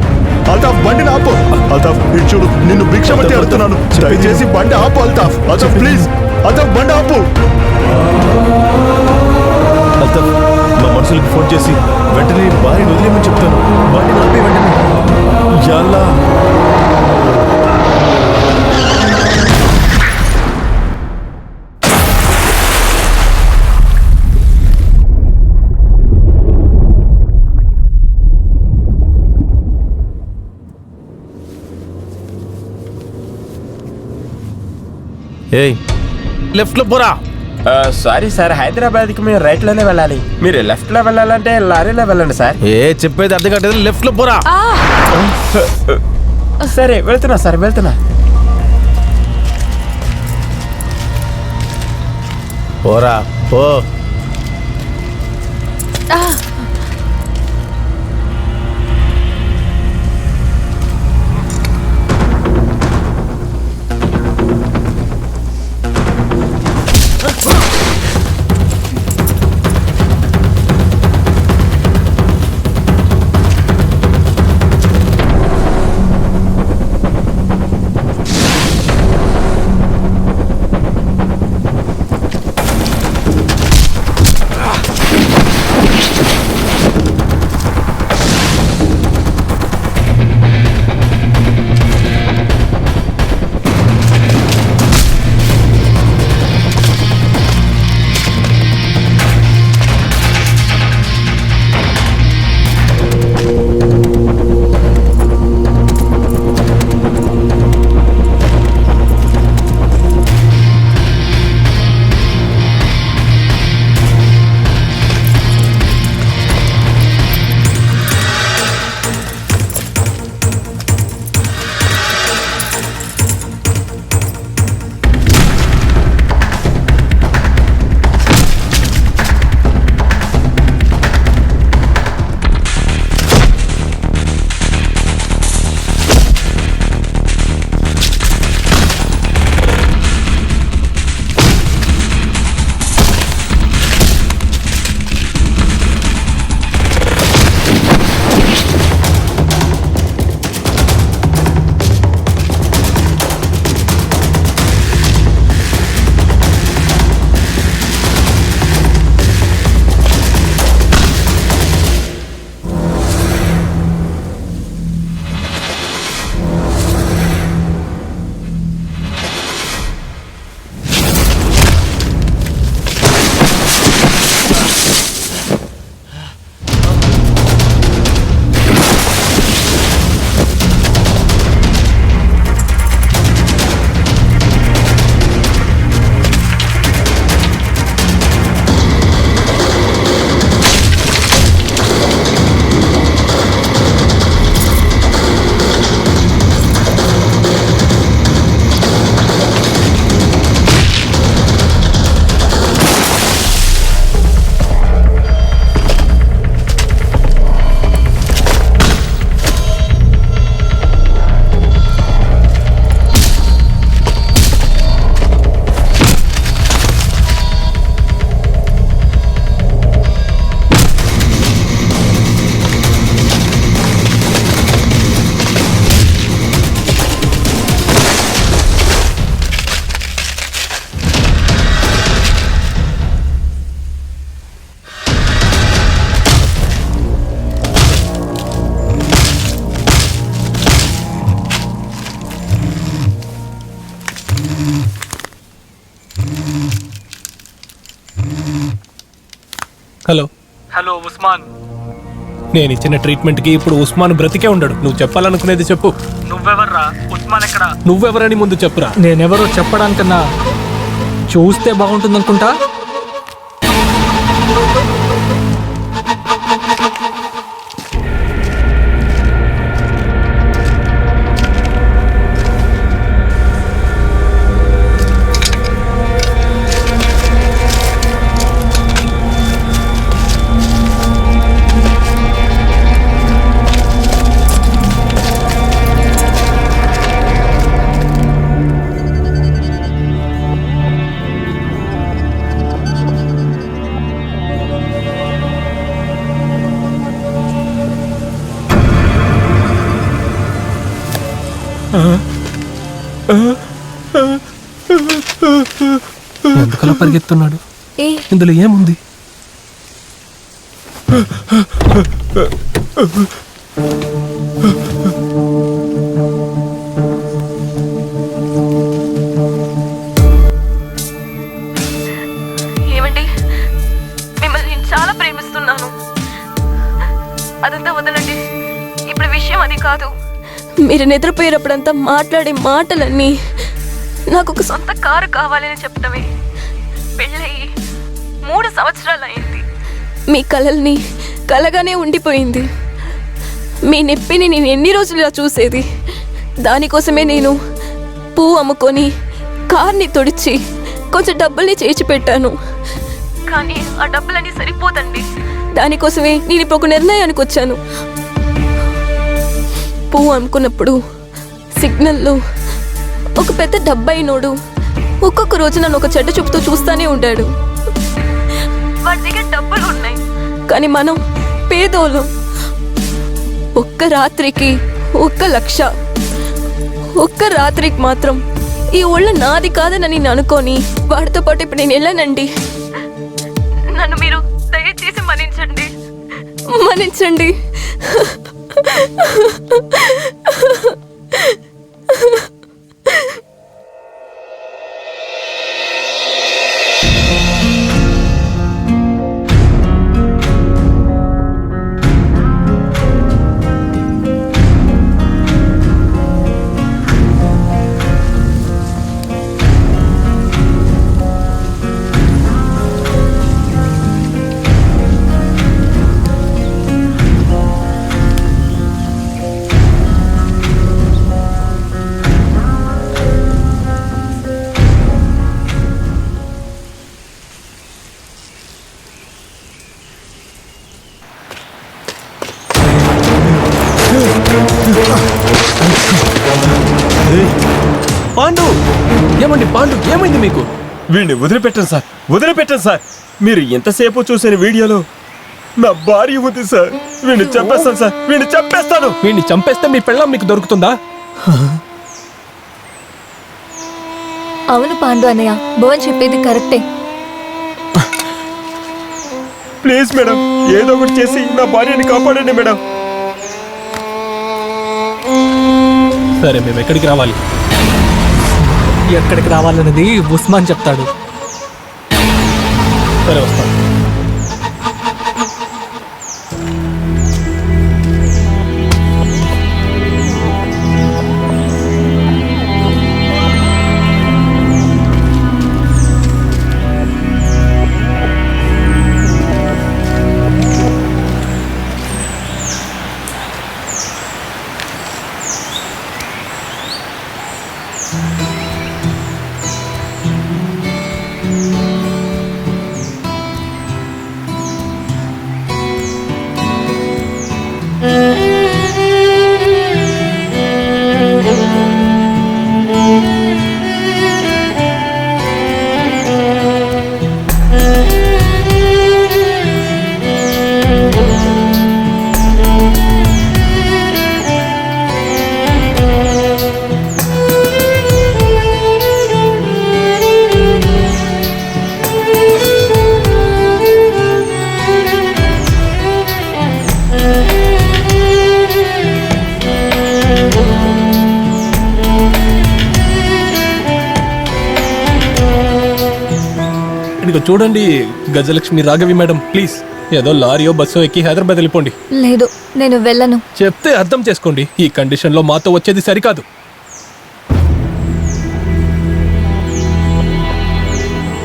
అల్తాఫ్, బండిని ఆపు. అల్తాఫ్, ఇటు చూడు, నిన్ను భిక్ష పట్టి అడుగుతున్నాను, దయచేసి బండి ఆపు. అల్తాఫ్, అల్తాఫ్ ప్లీజ్, అల్తాఫ్ బండి ఆపు. అల్తాఫ్, మా మనుషులకు ఫోన్ చేసి వెంటనే భార్యను వదిలేమని చెప్తాను. బండి ఆపే వెంటనే. యా అల్లా. ఏయ్, లెఫ్ట్ లో పోరా. సారీ సార్, హైదరాబాద్కి మేము రైట్లోనే వెళ్ళాలి. మీరు లెఫ్ట్లో వెళ్ళాలంటే లారీలో వెళ్ళండి సార్. ఏ చెప్పేది అర్థం కావట్లేదు, లెఫ్ట్ లో పోరా. సరే వెళ్తున్నా సార్, వెళ్తున్నా. పోరా పో. Hello hello Usman. నేను ఇచ్చిన ట్రీట్మెంట్కి ఇప్పుడు ఉస్మాన్ బ్రతికే ఉండడు. నువ్వు చెప్పాలనుకునేది చెప్పు. నువ్వెవర్రా? ఉస్మాన్ ఎక్కడ? నువ్వెవరని ముందు చెప్పురా. నేనెవరో చెప్పడానికన్నా చూస్తే బాగుంటుందనుకుంటా. ఎందుకలా పరిగెత్తున్నాడు? ఇందులో ఏముంది? ఏమండి, మిమ్మల్ని నేను చాలా ప్రేమిస్తున్నాను. అదంతా వదలండి. ఇప్పుడు విషయం అది కాదు. మీరు నిద్రపోయేటప్పుడంతా మాట్లాడే మాటలన్నీ నాకు ఒక సొంత కారు కావాలని చెప్పడమే. పెళ్ళయి 3 సంవత్సరాలు అయింది. మీ కలల్ని కలగానే ఉండిపోయింది. మీ నొప్పిని నేను ఎన్ని రోజులు ఇలా చూసేది. దానికోసమే నేను పువ్వు అమ్ముకొని కార్ని తుడిచి కొంచెం డబ్బుల్ని చేర్చి పెట్టాను. కానీ ఆ డబ్బులన్నీ సరిపోదండి. దానికోసమే నేను ఇప్పుడు ఒక నిర్ణయానికి వచ్చాను. పువ్వు అమ్ముకున్నప్పుడు సిగ్నల్లో ఒక పెద్ద డబ్బైనోడు ఒక్కొక్క రోజు నన్ను ఒక చెడ్డ చూపుతూ చూస్తానే ఉంటాడు. వాడి దగ్గర డబ్బులు ఉన్నాయి, కానీ మనం పేదోళ్ళం. ఒక్క రాత్రికి 1 లక్ష. ఒక్క రాత్రికి మాత్రం ఈ ఊళ్ళో నాది కాదని నేను అనుకొని వాడితో పాటు ఇప్పుడు నేను వెళ్ళానండి. నన్ను మీరు దయచేసి మన్నించండి, మన్నించండి. పాండు, ఏమండి పాండు, ఏమైంది మీకు? వీడిని వదిలిపెట్టండి సార్, వదిలిపెట్టండి సార్. మీరు ఎంతసేపు చూసిన వీడియోలో నా భార్య ఉంది సార్. వీడిని చంపేస్తాను సార్, వీడిని చంపేస్తాను. వీడిని చంపేస్తే మీ పెళ్ళం మీకు దొరుకుతుందా? అవును పాండు అన్నయ్య, భువన్ చెప్పేది కరెక్టే. ప్లీజ్ మేడం, ఏదో ఒకటి చేసి నా భార్యని కాపాడండి మేడం. సరే, మేము ఎక్కడికి రావాలి? ఎక్కడికి రావాలనేది ఉస్మాన్ చెప్తాడు. సరే, వస్తాం. ఇదిగో చూడండి, గజలక్ష్మి రాఘవి మేడం, ప్లీజ్. ఏదో లారీయో బస్సో ఎక్కి హైదరాబాద్ వెళ్ళిపోండి. లేదు, నేను వెళ్ళను. చెప్తే అర్థం చేసుకోండి. ఈ కండిషన్లో మాతో వచ్చేది సరికాదు.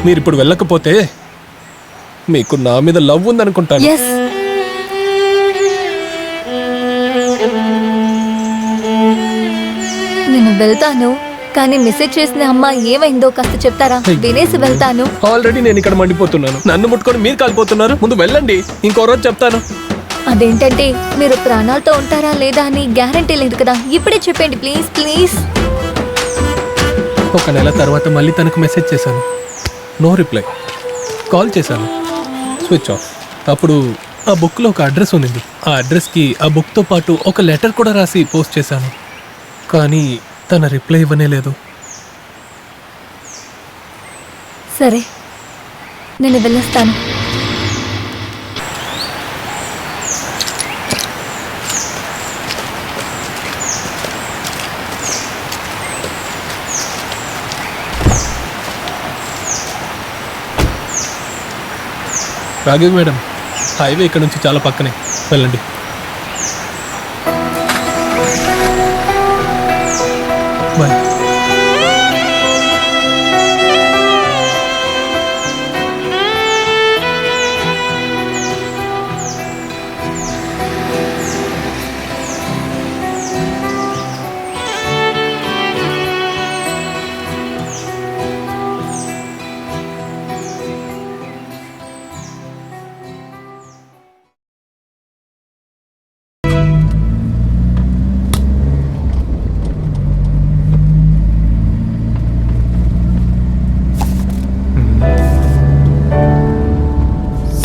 మీరు ఇప్పుడు వెళ్ళకపోతే మీకు నా మీద లవ్ ఉందనుకుంటాను. ఎస్, నేను వెళ్తాను. కానీ మెసేజ్ చేసిన అమ్మ ఏమైందో కాస్త చెప్తారా? వినేసి వెళ్తాను. ఆల్రెడీ నేను ఇక్కడ మండిపోతున్నాను. నన్ను ముట్టుకొని మీరు కాలిపోతున్నారు. ముందు వెళ్ళండి, ఇంకో రోజు చెప్తాను. అదేంటంటే మీరు ప్రాణాలతో ఉంటారా లేదా అని గ్యారంటీ లేదు కదా. ఇప్పుడే చెప్పండి ప్లీజ్ ప్లీజ్. ఒక నెల తర్వాత మళ్ళీ తనకు మెసేజ్ చేశాను. No reply. కాల్ చేశాను, స్విచ్ ఆఫ్. అప్పుడు ఆ బుక్లో ఒక అడ్రస్ ఉంది. ఆ అడ్రస్కి ఆ బుక్తో పాటు ఒక లెటర్ కూడా రాసి పోస్ట్ చేశాను. కానీ తన రిప్లై ఇవ్వనే లేదు. సరే, నేను వెళ్ళొస్తాను. రాఘవ్ మేడం, హైవే ఇక్కడ నుంచి చాలా పక్కనే, వెళ్ళండి. బాయ్.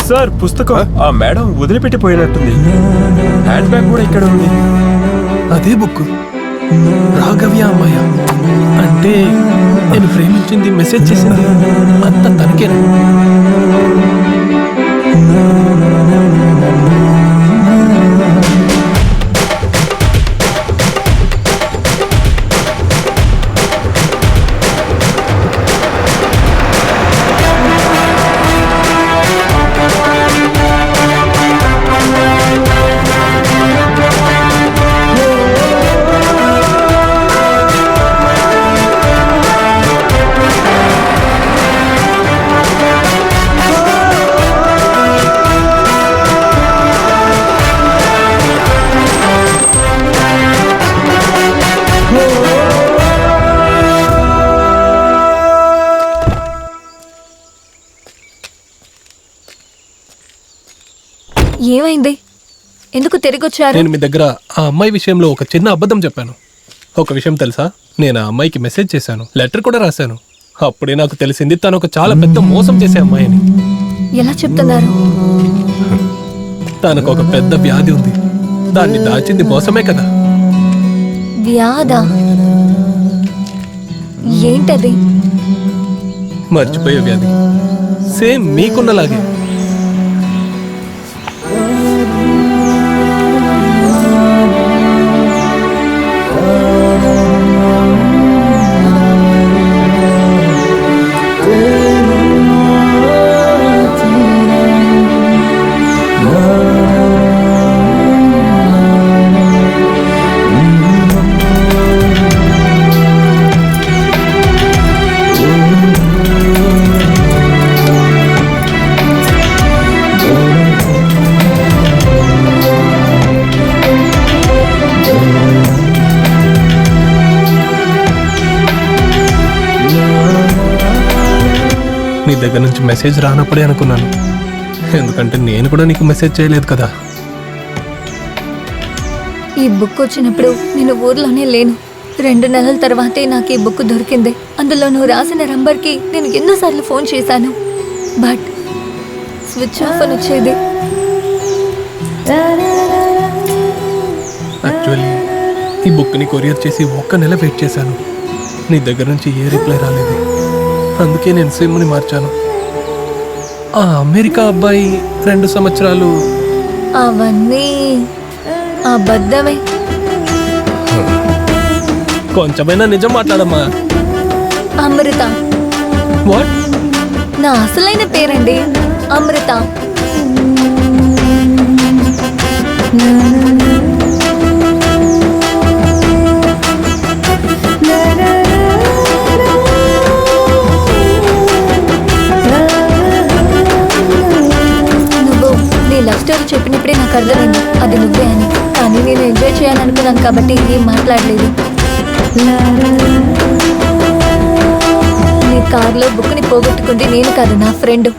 సార్, పుస్తకం ఆ మేడం వదిలిపెట్టి పోయినట్టుంది. హ్యాండ్ బ్యాగ్ కూడా ఇక్కడ ఉంది. అదే బుక్. రాఘవ్య అమ్మాయ అంటే నేను ప్రేమించింది, మెసేజ్ చేసింది అంత తనకేనా? ఏమైంది? ఎందుకు తిరిగి వచ్చారు? నేను మీ దగ్గర ఆ అమ్మాయి విషయంలో ఒక చిన్న అబద్ధం చెప్పాను. ఒక విషయం తెలుసా, నేను ఆ అమ్మాయికి మెసేజ్ చేశాను, లెటర్ కూడా రాశాను. అప్పుడే నాకు తెలిసింది తను ఒక చాలా పెద్ద మోసం చేసే అమ్మాయిని. ఎలా చెప్తున్నారు? తనకు ఒక పెద్ద వ్యాధి ఉంది. దాన్ని దాచింది మోసమే కదా. వ్యాధా? ఏంటది? మర్చిపోయే వ్యాధి. సేమ్ మీకున్నలాగే. నీ దగ్గర నుంచి మెసేజ్ రానప్పుడే అనుకున్నాను. ఎందుకంటే నేను కూడా నీకు మెసేజ్ చేయలేదు కదా. ఈ బుక్ వచ్చినప్పుడు నేను ఊర్లోనే లేను. 2 నెలల తర్వాతే నాకు ఈ బుక్ దొరికింది. అందులో నువ్వు రాసిన నంబర్కి నేను ఎన్నోసార్లు ఫోన్ చేశాను, బట్ స్విచ్ ఆఫ్ అని వచ్చేది. యాక్చువల్లీ ఈ బుక్ని కొరియర్ చేసి 1 నెల వెయిట్ చేశాను. నీ దగ్గర నుంచి ఏ రిప్లై రాలేదు. అందుకే నేను సిమ్ని మార్చాను. ఆ అమెరికా అబ్బాయి 2 సంవత్సరాలు. అవన్నీ అబద్ధమే. కొంచెమైనా నిజం మాట్లాడమ్మా. అమృత. వాట్? నా అసలైన పేరండి అమృత. నువ్వు నీ లవ్ స్టోరీ చెప్పినప్పుడే నాకు అర్థమైంది అది నువ్వే అని. కానీ నేను ఎంజాయ్ చేయాలనుకున్నాను కాబట్టి ఏం మాట్లాడలేదు. నీ కార్లో బుక్ని పోగొట్టుకుంది నేను కాదు, నా ఫ్రెండ్.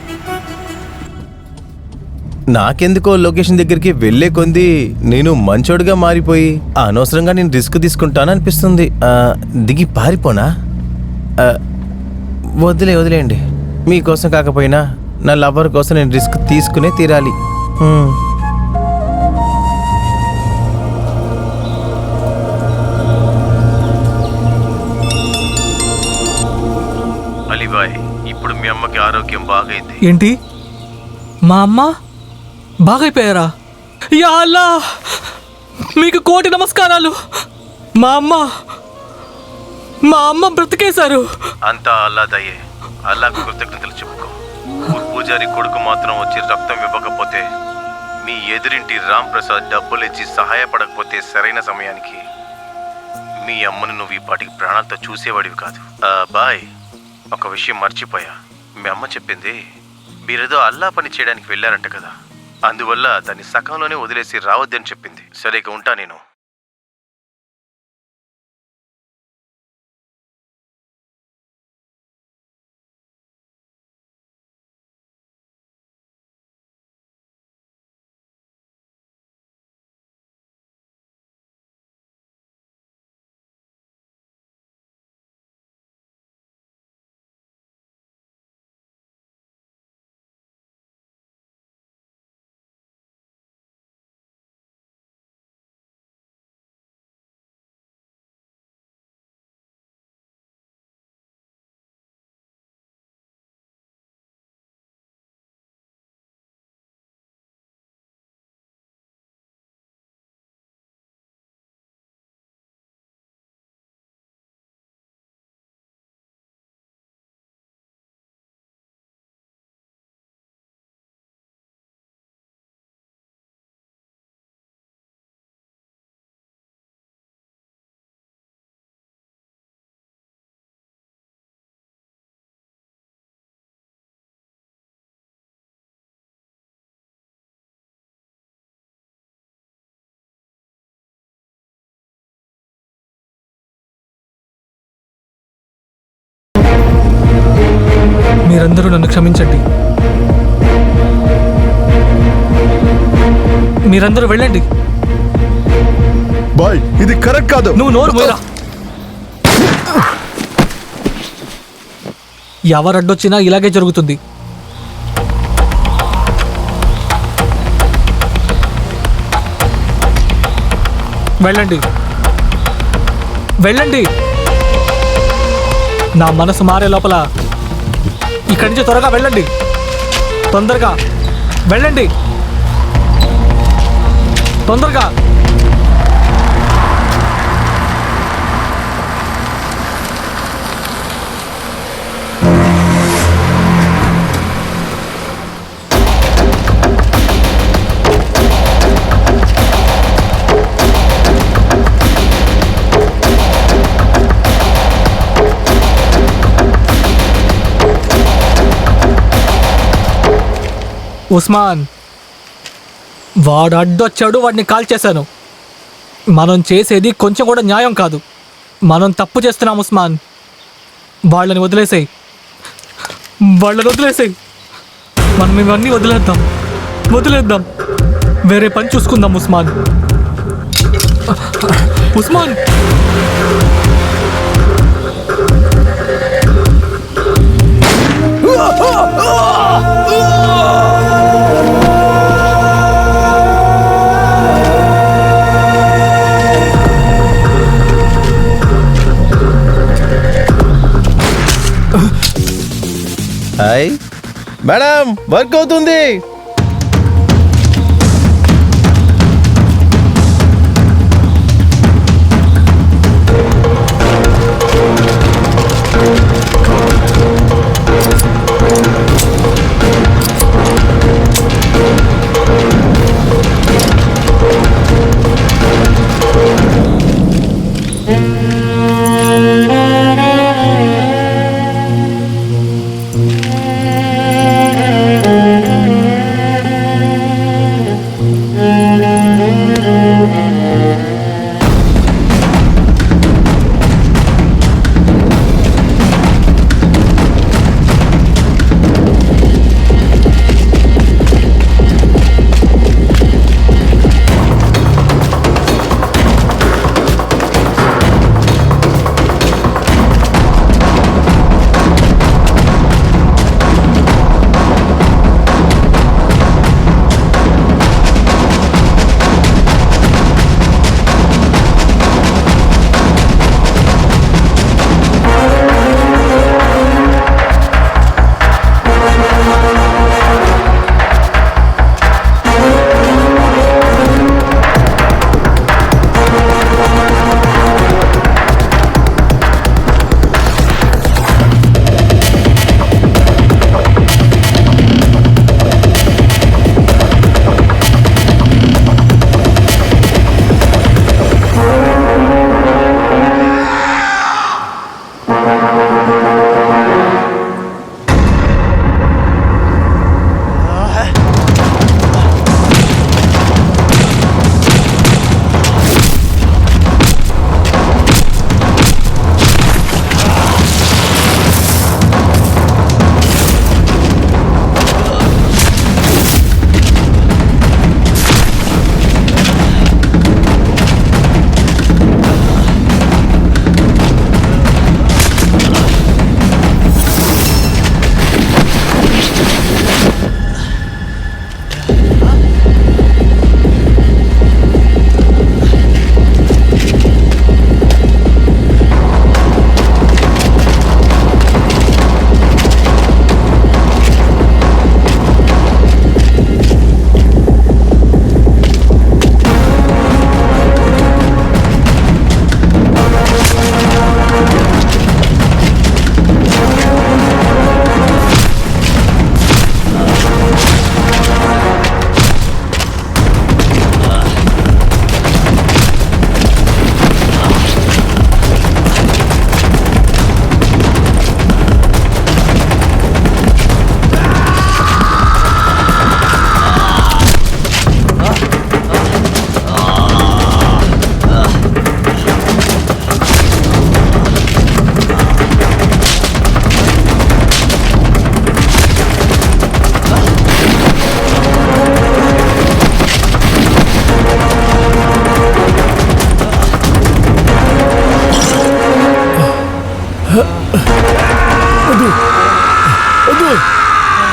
నాకెందుకో లొకేషన్ దగ్గరికి వెళ్ళే కొంది నేను మంచోడుగా మారిపోయి అనవసరంగా నేను రిస్క్ తీసుకుంటాననిపిస్తుంది. దిగి పారిపోనా? వదిలేయండి. మీకోసం కాకపోయినా నా లవర్ కోసం నేను రిస్క్ తీసుకునే తీరాలి. అలీబాయ్, ఇప్పుడు మీ అమ్మకి ఆరోగ్యం బాగైంది. ఏంటి మా అమ్మ బాగైపోయారా? యా అల్లా, మీకు కోటి నమస్కారాలు. మా అమ్మ బ్రతికేశారు. అంతా అల్లా దయే. అల్లాకు కృతజ్ఞతలు చెప్పుకో. ఊరు పూజారి కొడుకు మాత్రం వచ్చి రక్తం ఇవ్వకపోతే, మీ ఎదురింటి రామ్ ప్రసాద్ డబ్బులు ఇచ్చి సహాయపడకపోతే సరైన సమయానికి మీ అమ్మను నువ్వు ఈ పాటికి ప్రాణాలతో చూసేవాడివి కాదు. బాయ్, ఒక విషయం మర్చిపోయా. మీ అమ్మ చెప్పింది మీరేదో అల్లా పని చేయడానికి వెళ్ళారంట కదా, అందువల్ల దాన్ని సకంలోనే వదిలేసి రావద్దని చెప్పింది. సరే, ఇక ఉంటా నేను. మీరందరూ నన్ను క్షమించండి. మీరందరూ వెళ్ళండి. బాయ్, ఇది కరెక్ట్ కాదు. నువ్వు నోరు మూయరా. ఎవరడ్డొచ్చినా ఇలాగే జరుగుతుంది. వెళ్ళండి, వెళ్ళండి. నా మనసు మారే లోపల ఇక్కడి నుంచి త్వరగా వెళ్ళండి. తొందరగా వెళ్ళండి, తొందరగా. ఉస్మాన్, వాడు అడ్డొచ్చాడు, వాడిని కాల్ చేశాను. మనం చేసేది కొంచెం కూడా న్యాయం కాదు. మనం తప్పు చేస్తున్నాం ఉస్మాన్. వాళ్ళని వదిలేసేయి, వాళ్ళని వదిలేసేయి. మనం ఇవన్నీ వదిలేద్దాం. వేరే పని చూసుకుందాం Usman. Usman, hi madam, work అవుతుంది.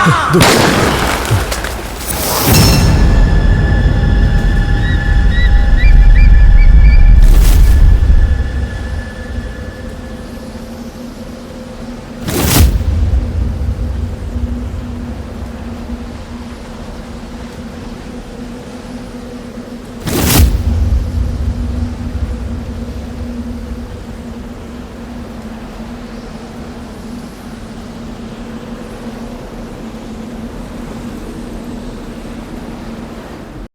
వద్దు